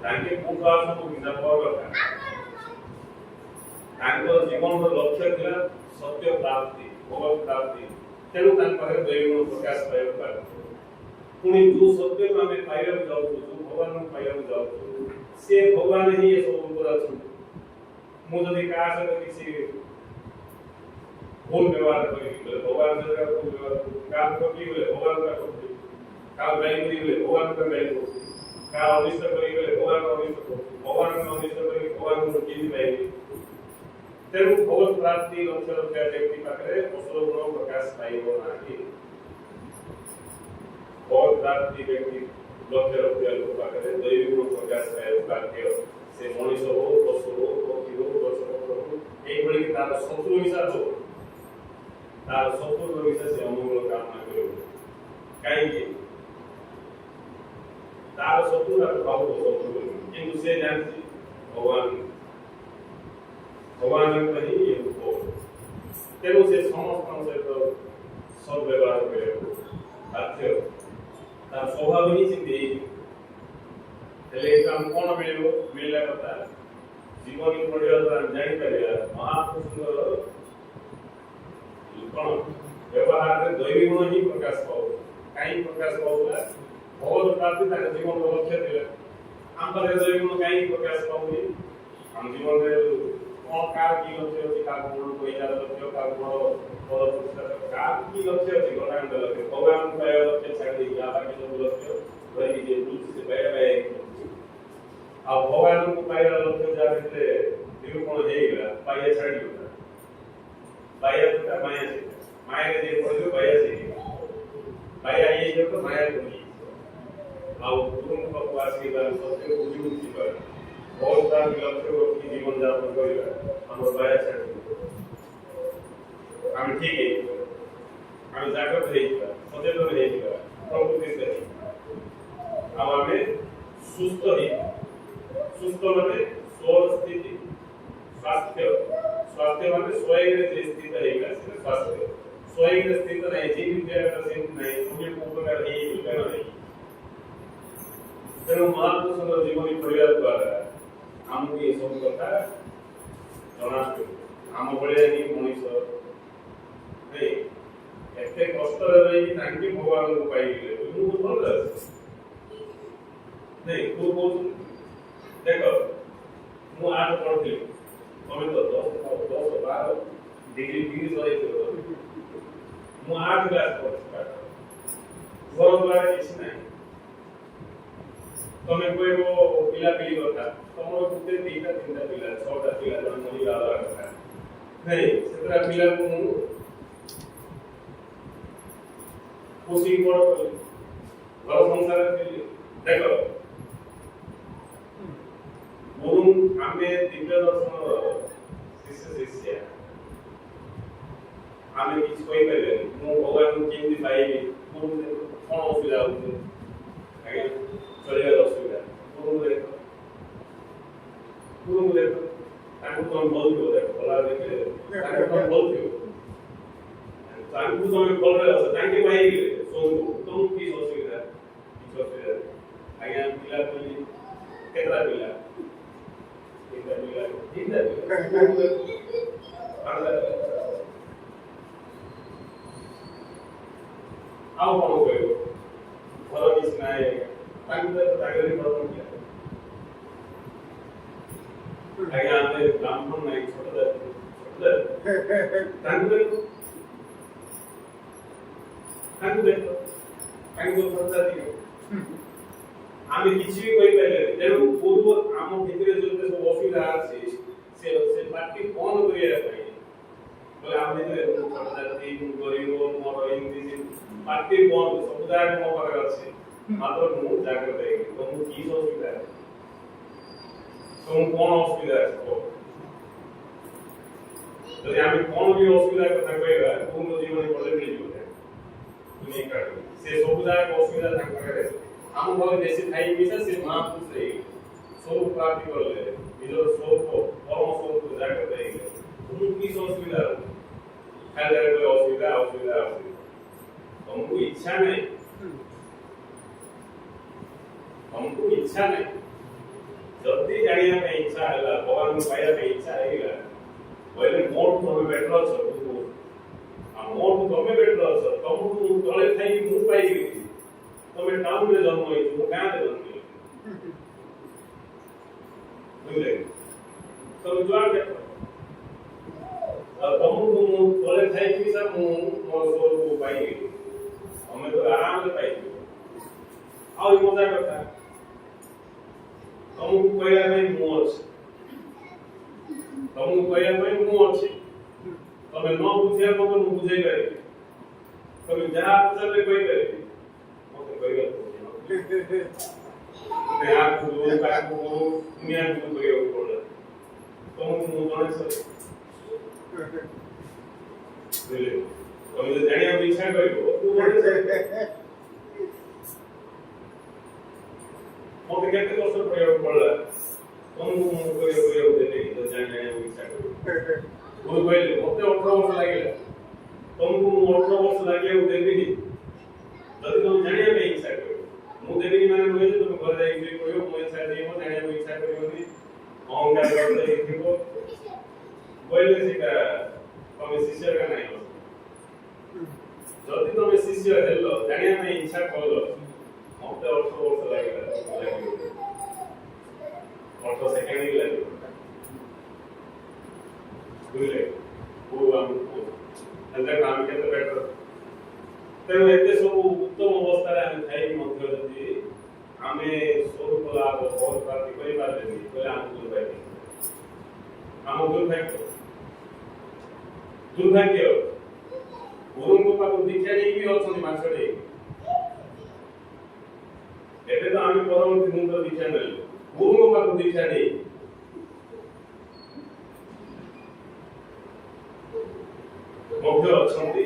ताकि पूर्वासन को बिना पड़ता तांको जीवन रो लक्ष्य थिला सत्य प्राप्ति भगवत प्राप्ति तेणु तांको पाखे दैवी गुण प्रकाश पाइबा पुणी जो सत्य को हमें पाइबा जाऊ जो भगवान को पाइबा जाऊ से भगवान ही ये सब ऊपर अछन मु जदि का से किसी भूल व्यवहार करी भगवान से का भूल व्यवहार काम को की बोले भगवान का करते काम नहीं करी बोले भगवान का नहीं करते का अनिष्ट करी बोले भगवान का अनिष्ट करते भगवान का अनिष्ट करी भगवान को की नहीं तेणु भगवत प्राप्ति लक्ष्य रक्षा व्यक्ति पाखे असल गुण प्रकाश पाइबो नाही भगवत प्राप्ति व्यक्ति लक्ष्य रक्षा लोक पाखे दैवी गुण प्रकाश पाइबो बाध्य से मनुष्य हो पशु हो पक्षी हो गछपत्र हो एई भली तार शत्रु मिसा हो तार शत्रु मिसा से अमंगल कामना करियो काई तार शत्रु भाव शत्रु किंतु से जानती भगवान भगवान का ही ये रूप तेणु से समस्त सहित सब व्यवहार करे बाध्य तार स्वभाव ही सिद्धि हेले काम कोन मिलला कथा जीवन की पढ़िया द्वारा जानि परिया महापुरुषर कोन व्यवहार रे दैवी गुण ही प्रकाश पाओ काई प्रकाश पाउला भगवत प्राप्ति तार जीवन रो लक्ष्य थिला हम पर दैवी गुण काई प्रकाश पाउनी हम जीवन रे कौन कार की लक्ष्य होती का गुण को इला लक्ष्य का गुण पद पुस्तक कार की लक्ष्य होती गणान लक्ष्य भगवान का लक्ष्य छाड़ दी या बाकी सब लक्ष्य वही जे दूर से बय अब भगवान को पाया लक्ष्य जाते निरूपण हे गला पाया छाड़ दिया पाया तो माया से माया जे पड़ो पाया से पाया ये जो तो माया को अब तुम को पास के बाद सत्य को बुझी उठी पर बहुत सारा लक्ष्य को की जीवन यापन करेगा हम पाया छाड़ हम ठीक है हम जागृत रहिएगा सचेतन रहिएगा प्रकृति से अब हमें सुस्थ ही सुस्थ माने स्वस्थ स्थिति स्वास्थ्य स्वास्थ्य माने स्वयं रे स्थित रहेगा से स्वास्थ्य स्वयं रे स्थित रहे जीव जगत से नहीं उन्हें को प्रकार ही विकार नहीं तेणु महापुरुषर जीवन परिवार द्वारा हमको ये सब कथा जना आम भलिया नहीं मनुष्य नहीं एते कष्ट रही तांके भगवान को पाइले तू भल नहीं तू बोल देखो मु आठ पढ़थि तमे तो 10 12 डिग्री सही तो मु 8 क्लास पढ़थि घर द्वारा किछ नहीं तमे कहबो पिला पिली କଥା तमरो कुते तीनटा पिला छटा पिला जन मरी आला କଥା नहीं सेतरा पिला को कोसी बड़ घर संसार देखो गुरु आमे दिव्य दर्शन शिष्य शिष्य आमे किछ कोई करे मु भगवान केमि पाइबी कोन असुविधा होते आगे चलिए असुविधा गुरु देखो ପିଲା କହିଲି କେତେଟା ପିଲା ତିନିଟା ପିଲା ଆଉ କଣ କହିବ ଭଲ କିଛି ନାହିଁ ତାଙ୍କୁ ତ ଜାଗରେ ଭଲ ଆଜ୍ଞା ଆମେ ବ୍ରାହ୍ମଣ ନାହିଁ ଛୋଟ ଜାତି ତାଙ୍କୁ ଦେଖ ତାଙ୍କୁ ଜାତି ଆମେ କିଛି ବି କହିପାରିଲେ ତେଣୁ ପୂର୍ବ ଆମ ଭିତରେ ଯୋଉ ସବୁ ଅସୁବିଧା ଅଛି ସେ ପାର୍ଟି କଣ କରିବା ପାଇଁ ବୋଲେ ଆମ ଭିତରେ ଛୋଟ ଜାତି ଗରିବ ମୋର ଏମିତି ପାର୍ଟି କଣ ସବୁ ଜାଗା ମୋ ପାଖରେ ଅଛି ମାତ୍ର ମୁଁ ଜାଗ୍ରତ ହେଇକି ତମକୁ କି ଅସୁବିଧା ଅଛି ତମକୁ କଣ ଅସୁବିଧା ଅଛି ଯଦି ଆମେ କଣ ବି ଅସୁବିଧା କଥା କହିବା ତୁମ ଜୀବନ ପଡେ ମିଳିଯିବ ସେ ସବୁ ଜାଗା ଅସୁବିଧା ତାଙ୍କ ପାଖରେ ଆମ ଘରେ ବେଶୀ ଖାଇ ମିଶା ସେ ମହାପୁରୁଷ ହେଇଗଲେ ସବୁ ପ୍ରାପ୍ତି କଲେ ନିଜର ସ୍ୱରୂପ ପରମ ସ୍ୱରୂପ ଜାଗ୍ରତ ହେଇଗଲେ ତୁମକୁ କି ଅସୁବିଧା ଖାଲି ଅସୁବିଧା ଅସୁବିଧା ଅସୁବିଧା ତମକୁ ଇଚ୍ଛା ନାହିଁ ଯଦି ଜାଣିବା ପାଇଁ ଇଚ୍ଛା ହେଲା ଭଗବାନଙ୍କୁ ପାଇବା ପାଇଁ ଇଚ୍ଛା ହେଇଗଲା କହିଲେ ମୋଠୁ ତମେ ବେଟର ଅଛ ଆଉ ମୋଠୁ ତମେ ବେଟର ଅଛ ତମକୁ ତଳେ ଥାଇକି ମୁଁ ପାଇବି ତମେ ଟାଉନରେ ଜନ୍ମ ହେଇଛୁ ମୁଁ ଗାଁରେ ଜନ୍ମ ହେଇଛି ବୁଝିଲେ ତମେ ଯୁଆଡେ ଦେଖ ତମକୁ ମୁଁ ତଳେ ଥାଇକି ସାର୍ ମୁଁ ମୋ ସ୍ୱରୂପକୁ ପାଇବି ତମେ ତ ଆରାମରେ ପାଇଯିବ ଆଉ ମଜା କଥା ତମକୁ କହିବା ପାଇଁ ମୁଁ ଅଛି ତମକୁ କହିବା ପାଇଁ ମୁଁ ଅଛି ତମେ ନ ବୁଝିବା ମତେ ମୁଁ ବୁଝେଇ ପାରିବି ତମେ ଯାହା ପଚାରିଲେ କହିପାରିବି ମତେ କହିବାକୁ ଆଗକୁ ଦୁନିଆକୁ କରିବାକୁ ପଡିଲା ତମକୁ ମୁଁ ଜଣେ ବୁଝିଲେ ତମେ ଯଦି ଜାଣିବାକୁ ଇଚ୍ଛା କରିବ ମତେ କେତେ ବର୍ଷ କରିବାକୁ ପଡିଲା ତମକୁ ମୁଁ କରିବାକୁ ଦେଲି ଜାଣିବାକୁ ଇଚ୍ଛା କରିବ ମୁଁ କହିଲି ମତେ 18 ବର୍ଷ ଲାଗିଲା ତମକୁ ମୁଁ 18 ବର୍ଷ ଲାଗିବାକୁ ଦେବିନି ଯଦି ତମେ ଜାଣିବା ପାଇଁ ଇଚ୍ଛା କରିବ ମୁଁ ଦେବିନି ମାନେ ନୁହେଁ ଯେ ତମେ ଘରେ ଯାଇକି କହିବ ମୁଁ ଇଚ୍ଛା ଦେଇବ ଜାଣିବାକୁ ଇଚ୍ଛା କରିବନି ଅହଙ୍କାର ଥିବ କହିଲେ ସେଟା ତମେ ଶିଷ୍ୟଟା ନାହିଁ ଯଦି ତମେ ଶିଷ୍ୟ ହେଲ ଜାଣିବା ପାଇଁ ଇଚ୍ଛା କଲ ମତେ 18 ବର୍ଷ ଲାଗିଲା 18 ସେକେଣ୍ଡ ହିଁ ଲାଗିବ ବୁଝିଲେ ଆମେ କେତେ ବେଟର ତେଣୁ ଏତେ ସବୁ ଉତ୍ତମ ଅବସ୍ଥାରେ ଆମେ ଥାଇକି ମଧ୍ୟ ଯଦି ଆମେ ସ୍ୱରୂପ ଲାଭ ବହୁତ ପ୍ରାପ୍ତି କରିପାରିଲେନି କହିଲେ ଆମ ଦୁର୍ଭାଗ୍ୟ ଆମ ଦୁର୍ଭାଗ୍ୟ ଗୁରୁଙ୍କ ପାଖକୁ ଦୀକ୍ଷା ନେଇକି ଅଛନ୍ତି ମାଛରେ ଏବେ ତ ଆମେ ପରବର୍ତ୍ତୀ ମୁଣ୍ଡ ଦୀକ୍ଷା ନେଲୁ ଗୁରୁଙ୍କ ପାଖକୁ ଦୀକ୍ଷା ନେଇ ମଧ୍ୟ ଅଛନ୍ତି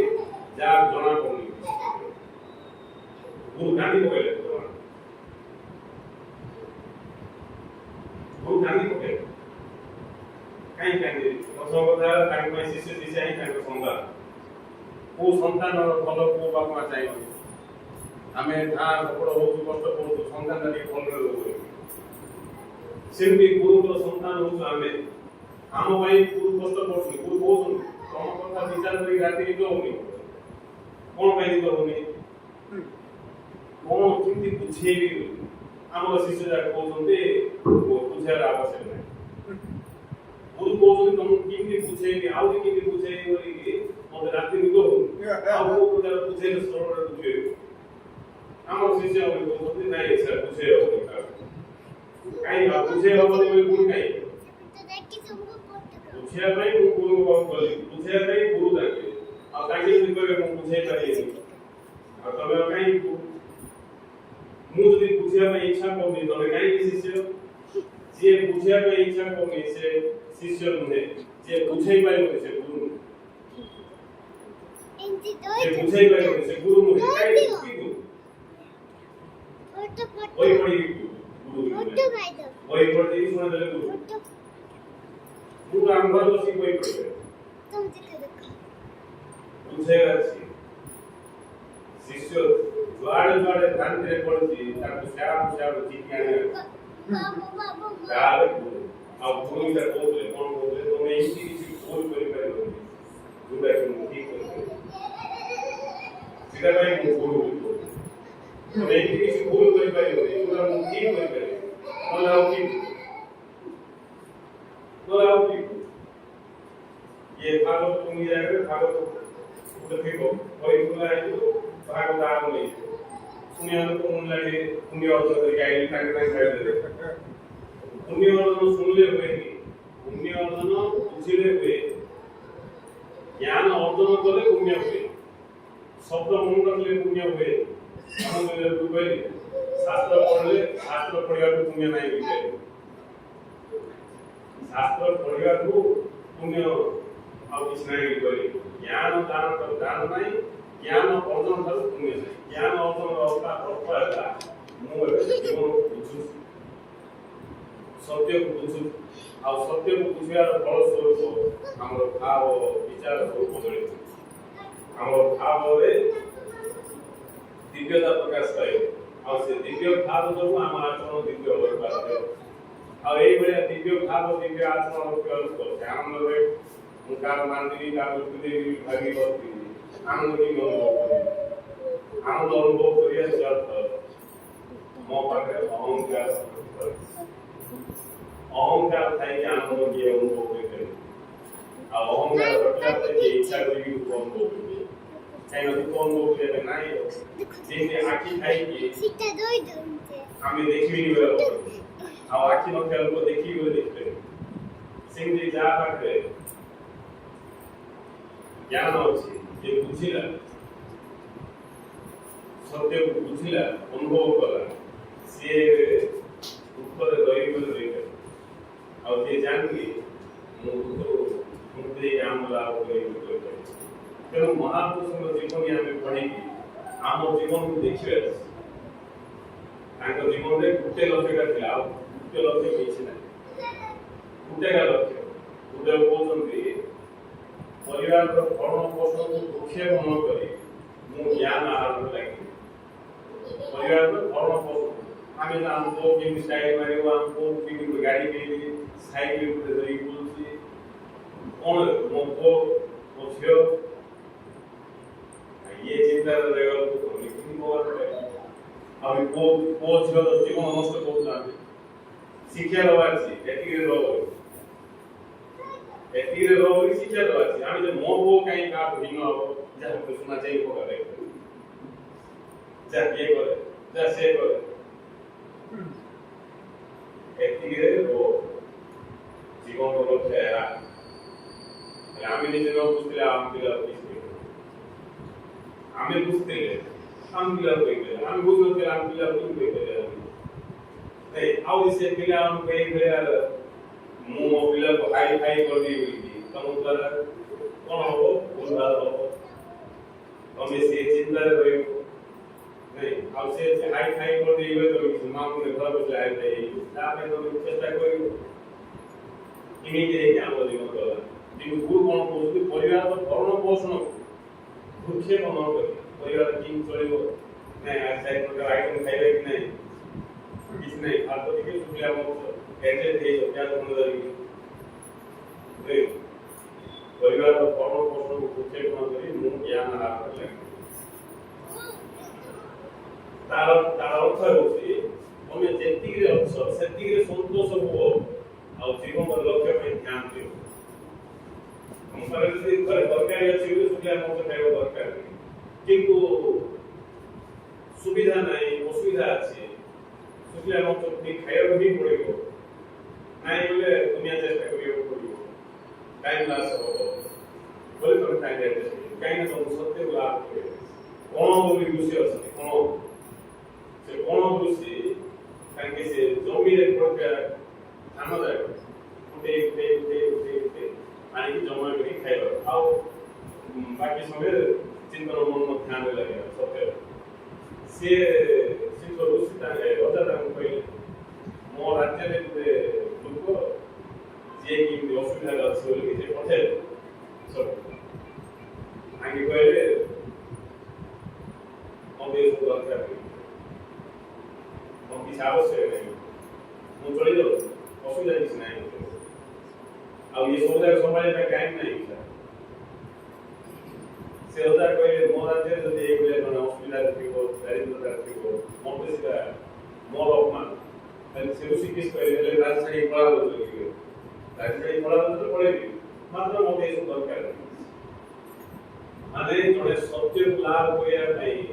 ଯାହା ଜଣା ପଡୁନି ଗୁରୁ ଗାନ୍ଧୀ କହିଲେ ଗୁରୁ ଗାନ୍ଧୀ କହିଲେ କାହିଁକି ପ୍ରଥମ କଥା ତାଙ୍କ ପାଇଁ ଶିଷ୍ୟ ଶିଷ୍ୟା ହିଁ ତାଙ୍କ ସନ୍ତାନ କୋଉ ସନ୍ତାନର ଭଲ କୋଉ ବାପା ମା ଚାହିଁବ ଆମେ ଧାଁ ଧପଡ଼ ହଉଛୁ କଷ୍ଟ କରୁଛୁ ସନ୍ତାନଟା ଟିକେ ଭଲରେ ରହୁଛୁ ସେମିତି ଗୁରୁଙ୍କର ସନ୍ତାନ ହଉଛୁ ଆମେ ଆମ ପାଇଁ ଗୁରୁ କଷ୍ଟ କରୁଛନ୍ତି ଗୁରୁ କହୁଛନ୍ତି ତମ କଥା ବିଚାର କରି ରାତି ନିଦ ହଉନି କଣ ପାଇଁ ନିଦ ହଉନି କଣ କେମିତି ବୁଝେଇବି ଆମର ଶିଷ୍ୟ ଯାକ କହୁଛନ୍ତି ବୁଝେଇବାର ଆବଶ୍ୟକ ନାହିଁ ଗୁରୁ କହୁଛନ୍ତି ତମକୁ କେମିତି ବୁଝେଇବି ଆହୁରି କେମିତି ବୁଝେଇବି ବୋଲିକି ମତେ ରାତି ନିଦ ହଉନି ଆଉ କୋଉ ପ୍ରକାର ବୁଝେଇଲେ ସରଳରେ ବୁଝେଇବି ଆମର ଶିଷ୍ୟ କହୁଛନ୍ତି ନାଇଁ ସାର୍ ବୁଝେଇ ହବନି କାହିଁକି ବୁଝେଇ ହବନି ବୋଲି ଗୁରୁ କାହିଁକି ବୁଝିବା ପାଇଁ ମୁଁ ଗୁରୁଙ୍କ ପାଖକୁ ଗଲି ବୁଝିବା ପାଇଁ ଗୁରୁ ଡାକିଲେ ଆଉ ତାଙ୍କେ ଯଦି କହିବେ ମୁଁ ବୁଝେଇ ପାରିବିନି ଆଉ ତମେ କାହିଁକି ମୁଁ ଯଦି ବୁଝିବା ପାଇଁ ଇଚ୍ଛା କରୁନି ତମେ କାହିଁକି ଶିଷ୍ୟ ଯିଏ ବୁଝିବା ପାଇଁ ଇଚ୍ଛା କରୁନି ସେ ଶିଷ୍ୟ ନୁହେଁ ଯିଏ ବୁଝେଇ ପାରିବନି ସେ ଗୁରୁ ଯିଏ ବୁଝେଇ ପାରିବନି ସେ ଗୁରୁ ନୁହେଁ କାହିଁକି ଗୁରୁ ওই পড়ি ওই পড়ি দেখি শোনা যাবে গুরু গুরু আমি ঘরে বসে বই পড়বে বুঝে গেছি শিষ্য ଯୁଆଡେ ଧାନରେ ପଡୁଛି ତାକୁ ସିଆଡୁ ଚିଠି ଆଣିବା ତାହେଲେ ଆଉ ଭୂମିକା କହୁଥିଲେ କଣ କହୁଥିଲେ ତମେ ଏମିତି କିଛି ଭୁଲ କରିପାରିବନି ଯୋଉଟା କି ମୁଁ ଠିକ କରିପାରିବି ସେଟା ପାଇଁ ମୁଁ ଭୁଲ ବୋଲି କହୁଛି ତମେ ଏମିତି କିଛି ଭୁଲ କରିପାରିବନି ଯୋଉଟା ମୁଁ ଠିକ କରିପାରିବି ନହେଲେ ଆଉ ଠିକ ये भागवत तुम जाएगा भागवत उधर देखो कोई बोला है तो भागवत आ नहीं सुनिया तो मन लगे पुण्य और तो गाइड टाइम टाइम कर दे पुण्य और तो सुन ले हुए नहीं पुण्य और तो बुझले हुए ज्ञान अर्जन करले पुण्य हुए शब्द मन करले पुण्य हुए हम दुबई शास्त्र पढ़िया तो पुण्य नहीं हुए शास्त्र पढ़िया तो पुण्य ଆଉ କିଛି ନାହିଁ କରି ଜ୍ଞାନ ଦାନ ନାହିଁ ଜ୍ଞାନ ଅର୍ଜନ ଠାରୁ ପୁଣ୍ୟ ନାହିଁ ଜ୍ଞାନ ଅର୍ଜନର ଅର୍ଥ ହେଲା ମୁଁ ଏବେ ଜୀବନକୁ ବୁଝୁଛି ସତ୍ୟକୁ ବୁଝୁଛି ଆଉ ସତ୍ୟକୁ ବୁଝିବାର ଫଳସ୍ୱରୂପ ଆମର ଭାବ ବିଚାର ସବୁ ବଦଳିବ ଆମର ଭାବରେ ଦିବ୍ୟତା ପ୍ରକାଶ ପାଇବ ଆଉ ସେ ଦିବ୍ୟ ଭାବ ଯୋଗୁଁ ଆମ ଆଚରଣ ଦିବ୍ୟ ହୋଇପାରିବ ଆଉ ଏଇଭଳିଆ ଦିବ୍ୟ ଭାବ ଦିବ୍ୟ ଆଚରଣ ରଖିବା ଆନନ୍ଦରେ कार मानवी कार उठते भागी होती आनंद की अनुभव करिए अर्थ मो पाखे अहंकार थाई कि आनंद की अनुभव करते आ अहंकार रखला से इच्छा करी अनुभव करते कहीं अनुभव करते नहीं जेते आखि थाई कि हमें देखि नहीं बेला आ आखि न खेल को देखि गए देखते सिंह जा पाखे ज्ञान अच्छी ये बुझिला सत्य को बुझिला अनुभव कला से ऊपर रही और ये जान कि मुझे ज्ञान लाभ तेणु महापुरुष जीवन आम पढ़ी आम जीवन को देखिए जीवन में गोटे लक्ष्य था गोटे लक्ष्य किसी ना गोटे लक्ष्य गोटे कहते परिवार भरण पोषण को दुखे मन करी मु ज्ञान आहार लगी परिवार भरण पोषण आम आमको केमी स्टाइल मारे आमको केमी गाड़ी के साइकिल उठे धरी बुलुची कौन मो को मो झियो ये चिंता रहेगा तो लिखनी होगा अभी को झियो तो जीवन नष्ट करता शिक्षा लगा एति रोग एतिरे रोग शिक्षा दवाची आमी जे मो को काई का भिन्न हो जा हम सुना चाहिए को करे जा के करे जा से करे एतिरे रोग जीवन को लक्ष्य है आमी निजे न बुझले आम पिला बुझते आमी बुझते आम पिला बुझते आमी बुझते आम पिला बुझते नहीं आउ इसे पिला हम कई बेर मु पिला को हाई हाई कर दी तम द्वारा कौन हो उन्नत हो तमे से चिंता रहे नहीं अब से हाई हाई कर दी तो मां को घर को लाए थे तापे तो चेष्टा करियो इमिते क्या हो जीवन तो दिन गुरु कोन को परिवार को भरण पोषण दुखे को न कर परिवार किंग चलिबो नहीं आज साइड पर आइटम खाइबे कि नहीं किछ नहीं फालतू के सुखिया मत ऐसे थे क्या समझदारी नहीं परिवार का भरण पोषण को पूछे कौन करी मु ज्ञान आहार लगे तार अर्थ होची हमें जेति रे अर्थ सेति रे संतोष हो और जीवन का लक्ष्य पे ध्यान दियो हम करे से घर दरकार अछि सुखिया मत खाइबो दरकार किंतु सुविधा नहीं असुविधा अछि सुखिया मत खाइबो भी पड़िबो नहीं बोले दुनिया चेष्टा करियो पड़ियो टाइम लॉस हो बोले तो टाइम देते कहीं ना तो सत्य लाभ कौन बोली दूसरी ଅଛି कौन से कौन दूसरी काहे से जमी रे प्रकार ଧାନ ଯାଏ उठे आनी जमा करी खाइबा आओ बाकी समय चिंतन मन में ध्यान लगे सत्य से तो रुसिता है रजा को कहले मो राज्य रे लोक जे कि असुविधा अछि बोली जे पठे सब आगे कहले अबे दरकार ये सोचा समाज में टाइम नहीं था से होता कोई मोराजे जो एक ले बना हॉस्पिटल को दारिद्र को मोटे से मोर अपमान then से उसी किस को ले राजशाही पड़ा हो गई राजशाही पड़ा तो पड़ेगी मात्र मोटे से दरकार माने जोड़े सत्य लाभ होया नहीं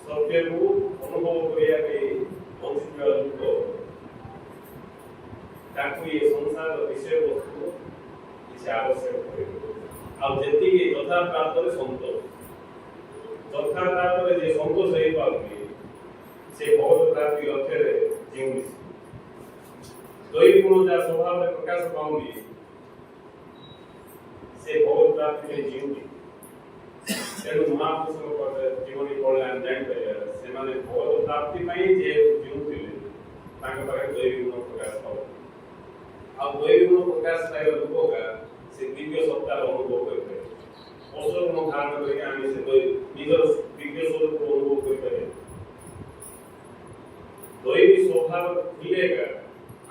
सत्य को अनुभव होया नहीं वंचित लोग ताकि ये संसार विषय वस्तु इसे आवश्यक है अब जति के तथा प्राप्त रे संतोष तथा प्राप्त रे जे संतोष है पाउनी से बहुत प्राप्ति अर्थ रे जीवनी दोई गुण जा स्वभाव रे प्रकाश पाउनी से बहुत प्राप्ति रे जीवनी तेणु महापुरुष को जीवनी कल्याण जान पाए से माने बहुत प्राप्ति पाई जे जीवनी तांके पारे दोई गुण प्रकाश पाउ अब दोई गुण प्रकाश पाए लोगों का से दिव्य सत्तार अनुभव करते असर गुण धारण करके आमे से दोई निजर दिव्य स्वरूप को अनुभव करते दोई स्वभाव मिलेगा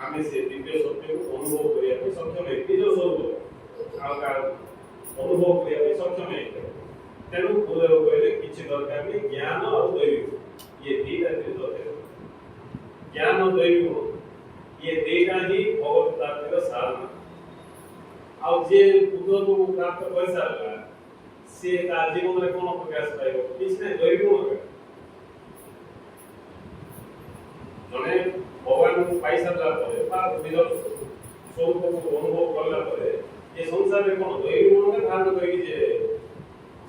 आमे से दिव्य सत्य को अनुभव करिया पे सक्षम है निजर स्वरूप आका अनुभव करिया पे सक्षम है तेणु पूरा कहले किछि दरकार नहीं ज्ञान और दैवी ये दीटा दरकार ज्ञान और दैवी ये देगा ही भगवत प्राप्ति का साधन और जे पुत्र को प्राप्त कर सारला से ता जीवन में कोन प्रकाश पाइबो किछने दैवी गुण जने भगवान को पाई सारला परे बा निजर स्वरूप को अनुभव करला परे ये संसार में कोन दैवी गुण के धारण करी जे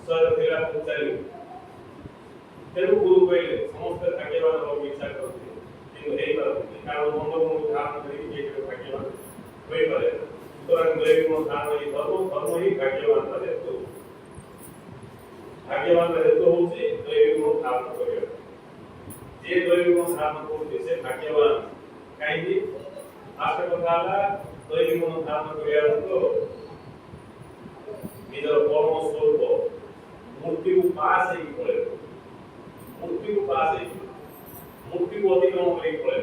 सर तेरा पुचारी तेरु गुरु कहले समस्त भाग्यवान लोग विचार करते কিন্তু এই বার কারণ মনোগুণ ধারণ করে যে ভাগ্যবান হয়ে পারে সুতরাং दैवी गुण धारण এই ধর্ম ही भाग्यवान পারে তো भाग्यवान हेतु होची दैवी गुण धारण করে যে दैवी गुण धारण করতে সে भाग्यवान কাইনি আশা কথা হলা दैवी गुण धारण করিয়া তো নিজের কর্ম স্বরূপ मूर्ति को पास ही पड़े मूर्ति को पास ही मूर्ति को अतिक्रमण करके पड़े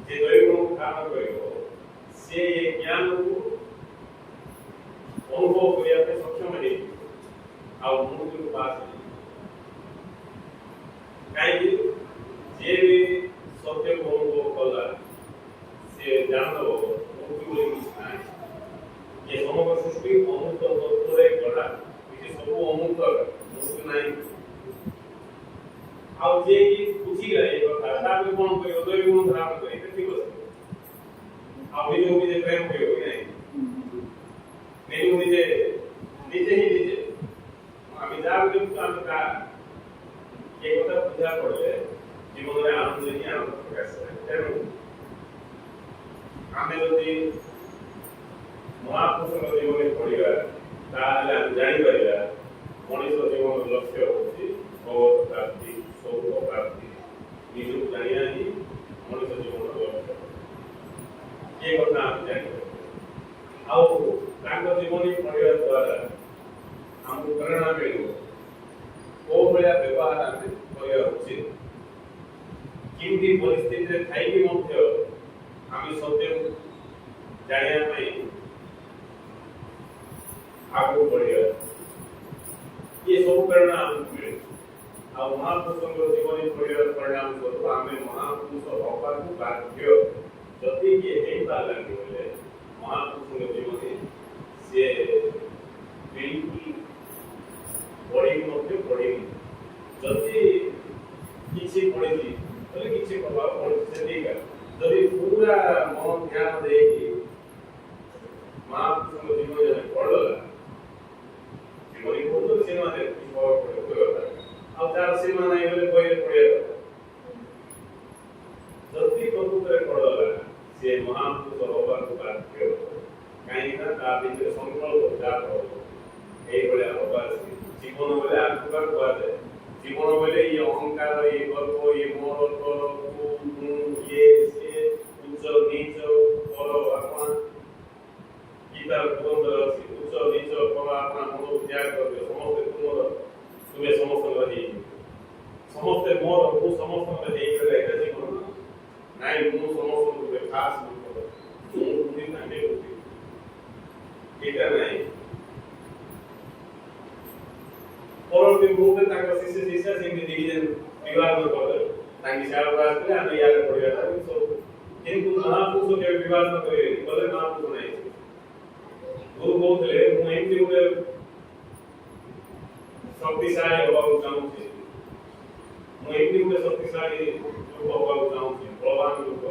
जे दैवी गुण काम करेगो से ये ज्ञान को अनुभव करिया पे सक्षम है और मूर्ति को पास है काई जे भी सत्य को अनुभव कला से जान लो मूर्ति को नहीं ये समग्र सृष्टि अमूर्त तत्व रे गढ़ा सब अमूर्त मूर्ति नहीं ଆଉ ଯେ କି ବୁଝି ଗଲେ କଥା ତାପରେ କଣ କରିବ दैवी गुण धारण କରି ଠିକ ଅଛି ଆଉ ନିଜକୁ ନିଜେ ପ୍ରେମ କରିବ କି ନାହିଁ ନିଜେ ହିଁ ଆମେ ଯାହା କିନ୍ତୁ ଆମେ କା ଏ କଥା ବୁଝା ପଡିଲେ ଜୀବନରେ ଆନନ୍ଦ ହିଁ ଆନନ୍ଦ ପ୍ରକାଶ ପାଏ ତେଣୁ ଆମେ ଯଦି ମହାପୁରୁଷଙ୍କ ଜୀବନରେ ପଢିବା ତାହେଲେ ଆମେ ଜାଣିପାରିବା ମଣିଷ ଜୀବନର ଲକ୍ଷ୍ୟ ହେଉଛି ଭଗବତ ପ୍ରାପ୍ତି स्वरूप प्राप्ति निज जानिया ही मनुष्य जीवन लक्ष्य ये घटना आप जानिए आउ तांको जीवन पढ़िया द्वारा हमको प्रेरणा मिलो ओ भलिया व्यवहार आमे करिया उचित किंति परिस्थिति रे थाई कि मध्य आमे सत्य जानिया पई आगु बढ़िया ये सब प्रेरणा हमको मिले आ महापुरुषଙ୍କ ଜୀବନୀ ପଢିବାର ପରିଣାମ ସ୍ୱରୂପ ଆମେ ମହାପୁରୁଷ ହବାକୁ ବାଧ୍ୟ ଯଦି କିଏ ହେଇପାରିଲାନି ବୋଲେ ମହାପୁରୁଷଙ୍କ ଜୀବନୀ ସିଏ ବିଲକୁଲ ପଢିକି ମଧ୍ୟ ପଢିନି ଯଦି କିଛି ପଢିଛି ତାହେଲେ କିଛି ପ୍ରଭାବ ପଡୁଛି ସେଠିକା ଯଦି ପୁରା ମନ ଧ୍ୟାନ ଦେଇକି ମହାପୁରୁଷଙ୍କ ଜୀବନୀ ଜଣେ ପଢିଲା ଜୀବନୀ ପଢୁଥିବ ସେମାନେ କିଛି ପ୍ରଭାବ ପଡିବ अब तार सीमा नहीं बोले कोई पड़ेगा जल्दी प्रभुत्व पड़ला से महापुरुष होगा तो बात क्यों कहीं ना ता भीतर संकल्प जात हो এই বলে होगा জীবন বলে আত্মকার বাদ জীবন বলে এই অহংকার এই গর্ব এই মোহ ये से উচ্চ নিচ বড় আপন গীতার গ্রন্থ আছে উচ্চ নিচ বড় আপন মন ত্যাগ করবে সমস্ত तुम्हें समस्त रही समस्त मोर को समस्त में एक रह गए जीवन नहीं मु समस्त को खास नहीं ତାଙ୍କେ ସିଆଡ଼କୁ ଆସିଥିଲେ ଆମେ ଇଆଡ଼େ ପଢ଼ିବା ସବୁ କିନ୍ତୁ ମହାପୁରୁଷ କେବେ ବିବାଦ ନ କରିବେ ବୋଲେ ମହାପୁରୁଷ ନାହିଁ ଗୁରୁ କହୁଥିଲେ ମୁଁ ଏମିତି ଗୋଟେ ଶକ୍ତିଶାଳୀ ହେବାକୁ ଚାହୁଁଛି ମୁଁ ଏମିତି ଗୋଟେ ଶକ୍ତିଶାଳୀ ଲୋକ ହେବାକୁ ଚାହୁଁଛି ବଳବାନ ଲୋକ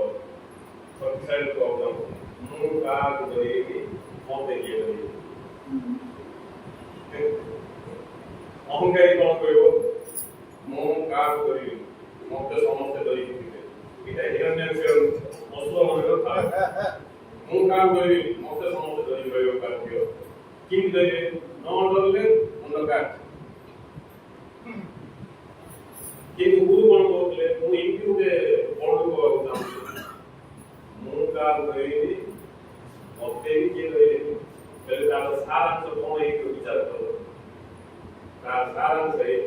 ଶକ୍ତିଶାଳୀ ଲୋକ ହେବାକୁ ଚାହୁଁଛି ମୁଁ କାହାକୁ କରିବି ମତେ କିଏ କରିବି ଅହଙ୍କାରୀ କଣ କହିବ ମୁଁ କାହାକୁ କରିବି ମତେ ସମସ୍ତେ ଧରିକି ଥିବେ ଏଇଟା ହିରଣ୍ୟାକ୍ଷ ଅସୁରମାନଙ୍କର ଥାଏ ମୁଁ କାହାକୁ କରିବି ମତେ ସମସ୍ତେ ଧରିକି ରହିବ କାର୍ଯ୍ୟ କେମିତି ଧରିବେ ନ ଡରିଲେ ମୁଣ୍ଡ କାଟ କିନ୍ତୁ ଗୁରୁ କଣ କହୁଥିଲେ ମୁଁ ଏମିତି ଗୋଟେ ବଡ଼ ଲୋକ ହେବାକୁ ଚାହୁଁଛି ମୁଁ କାହାକୁ କରିବି ମତେ ବି କିଏ ଧରିବେନି ହେଲେ ତାର ସାରାଂଶ କଣ ହେଇଥିବ ବିଚାର କର ତାର ସାରାଂଶ ହେଇଥିବ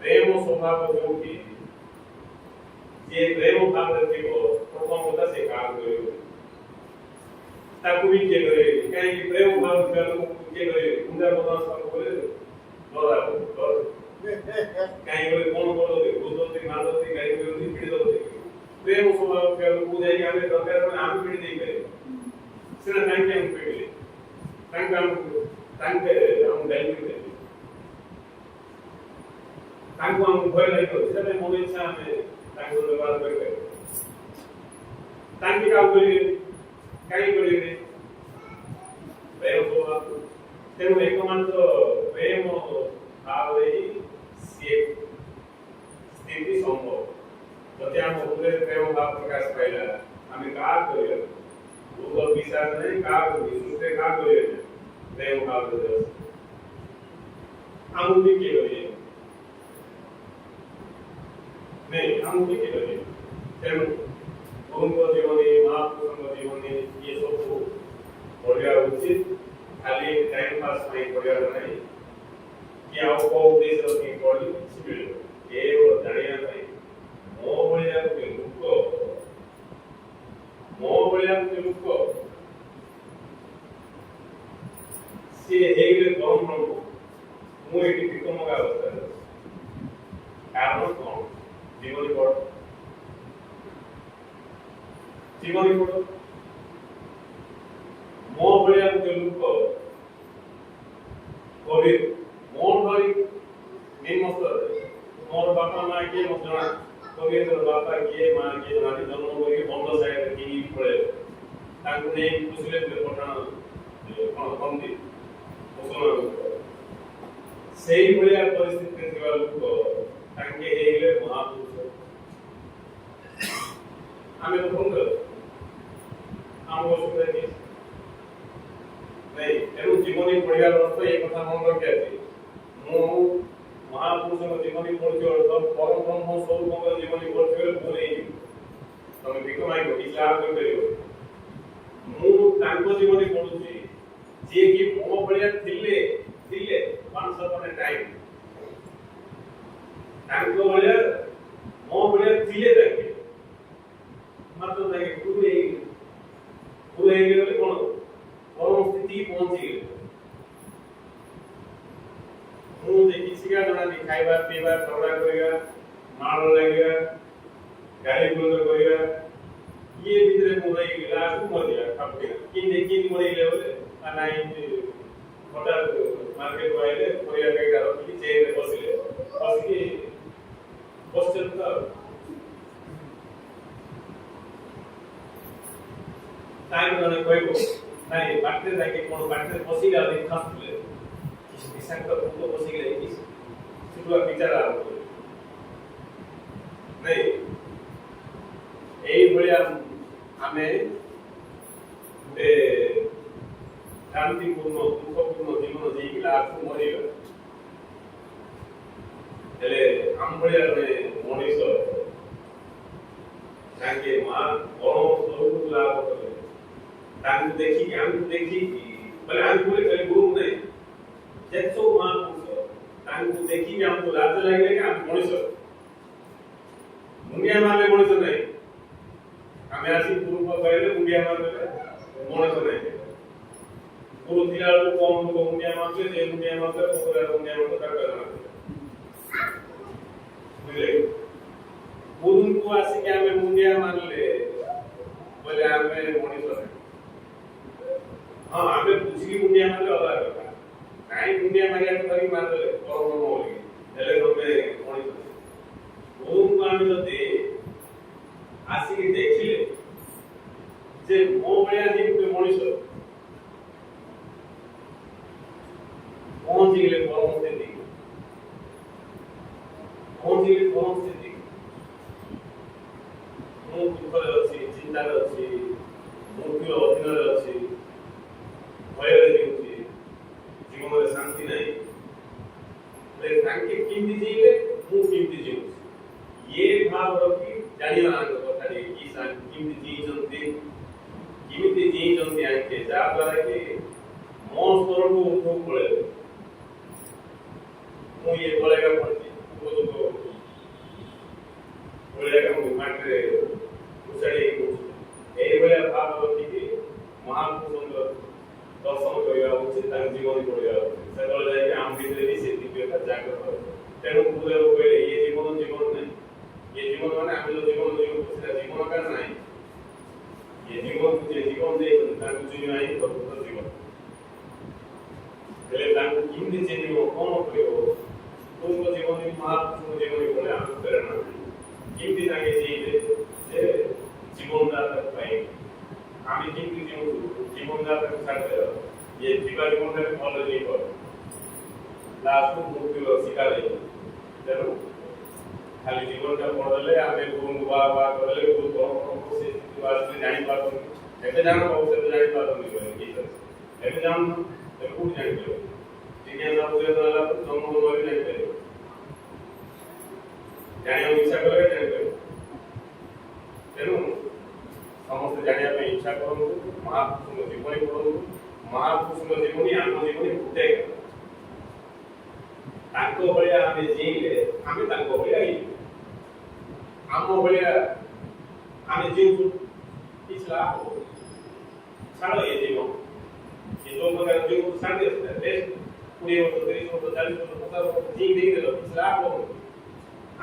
ପ୍ରେମ ସ୍ୱଭାବ ଯୋଉଠି ଯିଏ ପ୍ରେମ ଭାବରେ ଥିବ ପ୍ରଥମ କଥା ସେ କାହାକୁ କରିବ ତାକୁ ବି କିଏ କରିବେ କାହିଁକି ପ୍ରେମ ଭାବ ଥିବା ଲୋକକୁ କିଏ କରିବେ ଗୁଣ୍ଡା ବଦମାସ ବୋଲେ କାହିଁକି ବୋଲେ କଣ କରନ୍ତି ବୁଝନ୍ତି ମାରନ୍ତି ଗାଈ କରନ୍ତି ପିଡ଼ି ଦନ୍ତି ପ୍ରେମ ସ୍ୱଭାବ ଥିବା ଲୋକକୁ ଯାଇକି ଆମେ ଦରକାର ଆମେ ପିଡ଼ି ଦେଇପାରିବା ସେଟା କାହିଁକି ଆମେ ପିଡ଼ିଲେ ତାଙ୍କେ ଆମକୁ ଗାଈ ପିଡ଼ି ତାଙ୍କୁ ଆମକୁ ଭୟ ଲାଗିବ ସେଥିପାଇଁ ମନ ଇଚ୍ଛା ଆମେ ତାଙ୍କୁ ବ୍ୟବହାର କରିପାରିବା ତାଙ୍କେ କାମ କରିବେ କାହିଁକି କରିବେ ପ୍ରେମ ସ୍ୱଭାବ ତେଣୁ ଏକମାତ୍ର ପ୍ରେମ ଭାବରେ ହିଁ ସିଏ ସ୍ଥିତି ସମ୍ଭବ ଯଦି ଆମ ହୃଦୟରେ ପ୍ରେମ ଭାବ ପ୍ରକାଶ ପାଇଲା ଆମେ କାହାକୁ କରିବା ଭୂତ ବିଶ୍ୱାସ ନାହିଁ କାହାକୁ ବିଶ୍ୱାସ କାହାକୁ କରିବା ପ୍ରେମ ଭାବରେ ଆମକୁ ବି କିଏ କରିବେ नहीं हम भी किए तेणु गुरुଙ୍କ ଜୀବନୀ ମହାପୁରୁଷଙ୍କ ଜୀବନୀ ये ସବୁ ପଢ଼ିବା ଉଚିତ ଖାଲି ଟାଇମ ପାସ୍ ପାଇଁ ପଢ଼ିବା ନାହିଁ କି ଆଉ କୋଉ ଉଦ୍ଦେଶ୍ୟ ରଖି ପଢ଼ି କିଛି ମିଳିବ କେବଳ ଜାଣିବା ପାଇଁ ମୋ ଭଳିଆ ଗୋଟେ ଲୋକ ସିଏ ହେଇଗଲେ କମ୍ ପ୍ରଭୁ ମୁଁ ଏଠି ବିକମଗା ଅବସ୍ଥାରେ ଅଛି କାରଣ କଣ জীবনী পড়ো ମୋ ଭଳିଆ ଗୋଟେ ଲୋକ କବି ମୋ ଧରି ନିମ୍ନ ସ୍ତରରେ ମୋର ବାପା ମା କିଏ ମୋତେ ଜଣା କବିର ବାପା କିଏ ମା କିଏ ଜଣା ଜନ୍ମ କରିକି ବନ୍ଧ ସାଇଡରେ କିଏ ପଳେଇବ ତାଙ୍କୁ ନେଇ ଖୁସିରେ ପଠାଣ କଣ କହନ୍ତି ମୁସଲମାନ ସେଇଭଳିଆ ପରିସ୍ଥିତିରେ ଥିବା ଲୋକ ତାଙ୍କେ ହେଇଗଲେ ମହାପୁରୁଷ ଆମେ ତ କଣ ଆମ ଅସୁବିଧା କି ନାଇଁ ତେଣୁ ଜୀବନୀ ପଢ଼ିବାର ଅର୍ଥ ଏ କଥା ମନେ ରଖିଆଛି ମୁଁ ମହାପୁରୁଷଙ୍କ ଜୀବନୀ ପଢ଼ୁଛି ଅର୍ଥ ପରମ ବ୍ରହ୍ମ ସ୍ୱରୂପଙ୍କ ଜୀବନୀ ପଢ଼ୁଛି ବୋଲି ଭୁଲ ହେଇଯିବ ତମେ ଭିକ ମାଗିବ କିଛି ଲାଭ କରିପାରିବ ମୁଁ ତାଙ୍କ ଜୀବନୀ ପଢ଼ୁଛି ଯିଏ କି ମୋ ଭଳିଆ ଥିଲେ once upon a time ତାଙ୍କ ଭଳିଆ ମୋ ଭଳିଆ ଥିଲେ ତାଙ୍କେ ମାତ୍ର ତାଙ୍କେ ଗୁରୁ ହେଇଗଲେ କଣ ପରମ ସ୍ଥିତି ପହଞ୍ଚିଗଲେ ମୁଁ ଦେଖିଛିକା ଜଣାନି ଖାଇବା ପିଇବା ଝଗଡ଼ା କରିବା ମାଡ଼ ଲାଗିବା ଗାଳି ଗୁଲଜ କରିବା ଇଏ ଭିତରେ ମୁଁ ରହିଗଲି ଲାଷ୍ଟକୁ ମରିଯିବା ଖାପିବା କେମିତି ମରିଗଲେ ବୋଲେ ନାଇଁ ହଠାତ୍ ମାର୍କେଟ ଆଇଲେ ପରିବା ପ୍ୟାକେଟ ରଖିକି ଚେୟାରରେ ବସିଲେ ବସିକି ବସିଛନ୍ତି ତ ତାଙ୍କୁ ଜଣେ କହିବ ନାଇଁ ବାଟରେ ଯାଇକି କଣ ବାଟରେ ବସିକି ଆଉ ଖାସୁଥିଲେ ବିଷାକ୍ତ ଭୂତ ବସିକି ଯାଇକି ସେଠୁ ବିଚାର ଆରମ୍ଭ କଲେ ନାଇଁ এইভଳିଆ ଆମେ ଗୋଟେ ଶାନ୍ତିପୂର୍ଣ୍ଣ ଦୁଃଖପୂର୍ଣ୍ଣ ଜୀବନ ଦେଇକି ଲାଷ୍ଟକୁ ମରିବା ହେଲେ ଆମ ଭଳିଆ ଜଣେ ମଣିଷ ତାଙ୍କେ ମା ବଡ଼ ସ୍ୱରୂପକୁ ଲାଭ କଲେ ତାଙ୍କୁ ଦେଖିକି ଆମକୁ ଦେଖିକି ବୋଲେ ଆମକୁ କହିଲେ ଗୁରୁ ନାହିଁ ଯେତେ ସବୁ ମହାପୁରୁଷ ତାଙ୍କୁ ଦେଖିକି ଆମକୁ ଲାଜ ଲାଗିଲେ କି ଆମେ ମଣିଷ ମୁଣ୍ଡିଆ ମାରିଲେ ମଣିଷ ନାହିଁ ଆମେ ଆସି ଗୁରୁଙ୍କ କହିଲେ ମୁଣ୍ଡିଆ ମାରିଲେ ମଣିଷ ନାହିଁ गुरु ଥିଲା ବେଳକୁ କମ ଲୋକ ମୁଣ୍ଡିଆ ମାରୁଥିଲେ ଯେ ମୁଣ୍ଡିଆ ମାରୁଥିଲେ ମୁଣ୍ଡିଆ ମାରୁଥିଲେ ତାକୁ ମୁଣ୍ଡିଆ ମାରିଲେ ବୋଲେ ଆମେ ମଣିଷ ନାହିଁ। ହଁ ଆମେ ବୁଝିକି ମୁଣ୍ଡିଆ ମାରିଲେ ଅଲଗା କଥା। କାହିଁ ମୁଣ୍ଡିଆ ମାରିବାକୁ ଧରିକି ମାରିଦେଲେ କର୍ମ ବୋଲି ହେଲେ ତମେ ମଣିଷ। ବୋଉଙ୍କୁ ଆମେ ଯଦି ଆସିକି ଦେଖିଲେ ଯେ ମୋ ଭଳିଆ ଯେ ଗୋଟେ ମଣିଷ ପହଞ୍ଚିଗଲେ ପରମ ସ୍ଥିତି, ପହଞ୍ଚିଗଲେ ପରମ ସ୍ଥିତି। ମୁଁ ଦୁଃଖରେ ଅଛି, ଚିନ୍ତାରେ ଅଛି, ମୃତ୍ୟୁର ଅଧୀନରେ ଅଛି, ଭୟରେ ଜିଉଛି, ଜୀବନରେ ଶାନ୍ତି ନାହିଁ। ତାଙ୍କେ କେମିତି ଜିଇଲେ ମୁଁ କେମିତି ଜିଉଛି ये भाव रखी जानिबा କଥା କି କେମିତି ଜିଇଛନ୍ତି, କେମିତି ଜିଇଛନ୍ତି ଆଙ୍କେ ଯାହା ଦ୍ୱାରା କି ମୋ ସ୍ତରକୁ ଉଠୁ ପଳେଇବେ। ମୁଁ ଇଏ କଲେଗା ପଡ଼ିଛି ଉପଯୋଗ କଲେଗା ମୁଁ ମାଟିରେ ଉଚାଡ଼ି ଏଇଭଳିଆ ଭାବ ରଖିକି ମହାପୁରୁଷଙ୍କ ଦର୍ଶନ କରିବା ଉଚିତ, ତାଙ୍କ ଜୀବନ ପଢ଼ିବା ଉଚିତ। ସେତେବେଳେ ଯାଇକି ଆମ ଭିତରେ ବି ସେ ଦିବ୍ୟତା ଜାଗ୍ରତ। ତେଣୁ ଗୁରୁଦେବ କହିଲେ ଇଏ ଜୀବନ ଜୀବନ ନାହିଁ। ये जीवन माने आम जो जीवन जीवन सेटा जीवन का नहीं। ये जीवन जे जीवन दे तांको जीवन आई प्रभुत्व जीवन हेले तांको किंदी जेनियो कोन करियो तुमको जीवन में महापुरुष जीवन बोले आम प्रेरणा किंदी तांगे जीले जे जीवन दाता पाए आमी किंदी जीवन दाता छाड़ते ये जीवा जीवन में फल नहीं पर लास्ट को मृत्यु शिकार है। तेरो खाली जीवन का पढ़ले आमे गुण बाबा करले बहुत बड़ से वास्ते जानि पारबो एते जानो बहुत से जानि पारबो नहीं की सर एते जानो ए कोड जानि पारबो जिज्ञासा बुझे तो वाला जन्म होवे नहीं पारबो जानि इच्छा करे जानि पारबो। तेनु समस्त जानिया पे इच्छा करू, महापुरुष जीवन पढ़ू, महापुरुष जीवन आम जीवन फुटे तांको भलिया आमे जीले आमे तांको भलिया आम भलिया आमे जीव पिछला छाड़ ये जीवन ये जो प्रकार जीव छाड़ दे देश 20 वर्ष 30 वर्ष 40 वर्ष 50 वर्ष जी देख दे पिछला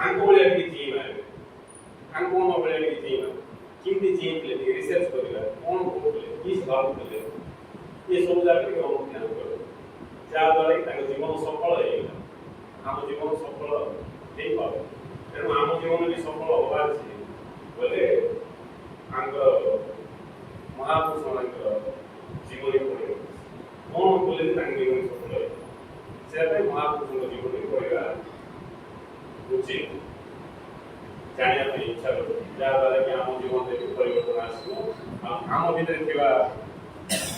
आंको भलिया की जीव है आंको न भलिया की जीव किंती जीव के लिए रिसर्च करिला कोन कोले किस भाव के ये सब जाके हम ध्यान करो जा द्वारा ताको जीवन सफल हेला आम जीवन सफल नहीं पावे। तेणु आम जीवन भी सफल होगा बोले महापुरुष मान जीवन पढ़े कौन बोले जीवन सफल है से महापुरुष जीवन पढ़ा उचित जाना इच्छा कर जहाँद्वारा कि आम जीवन में परिवर्तन आसो आम भीतर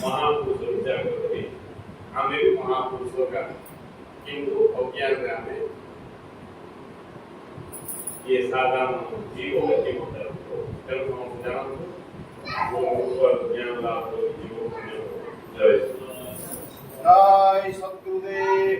महापुरुष विचार कर आम भी महापुरुष का किंतु अज्ञान में आमे ये साधारण जीव के मतलब तेणु हम जानते वो ऊपर ज्ञान लाभ जीव जय सद्गुरुदेव।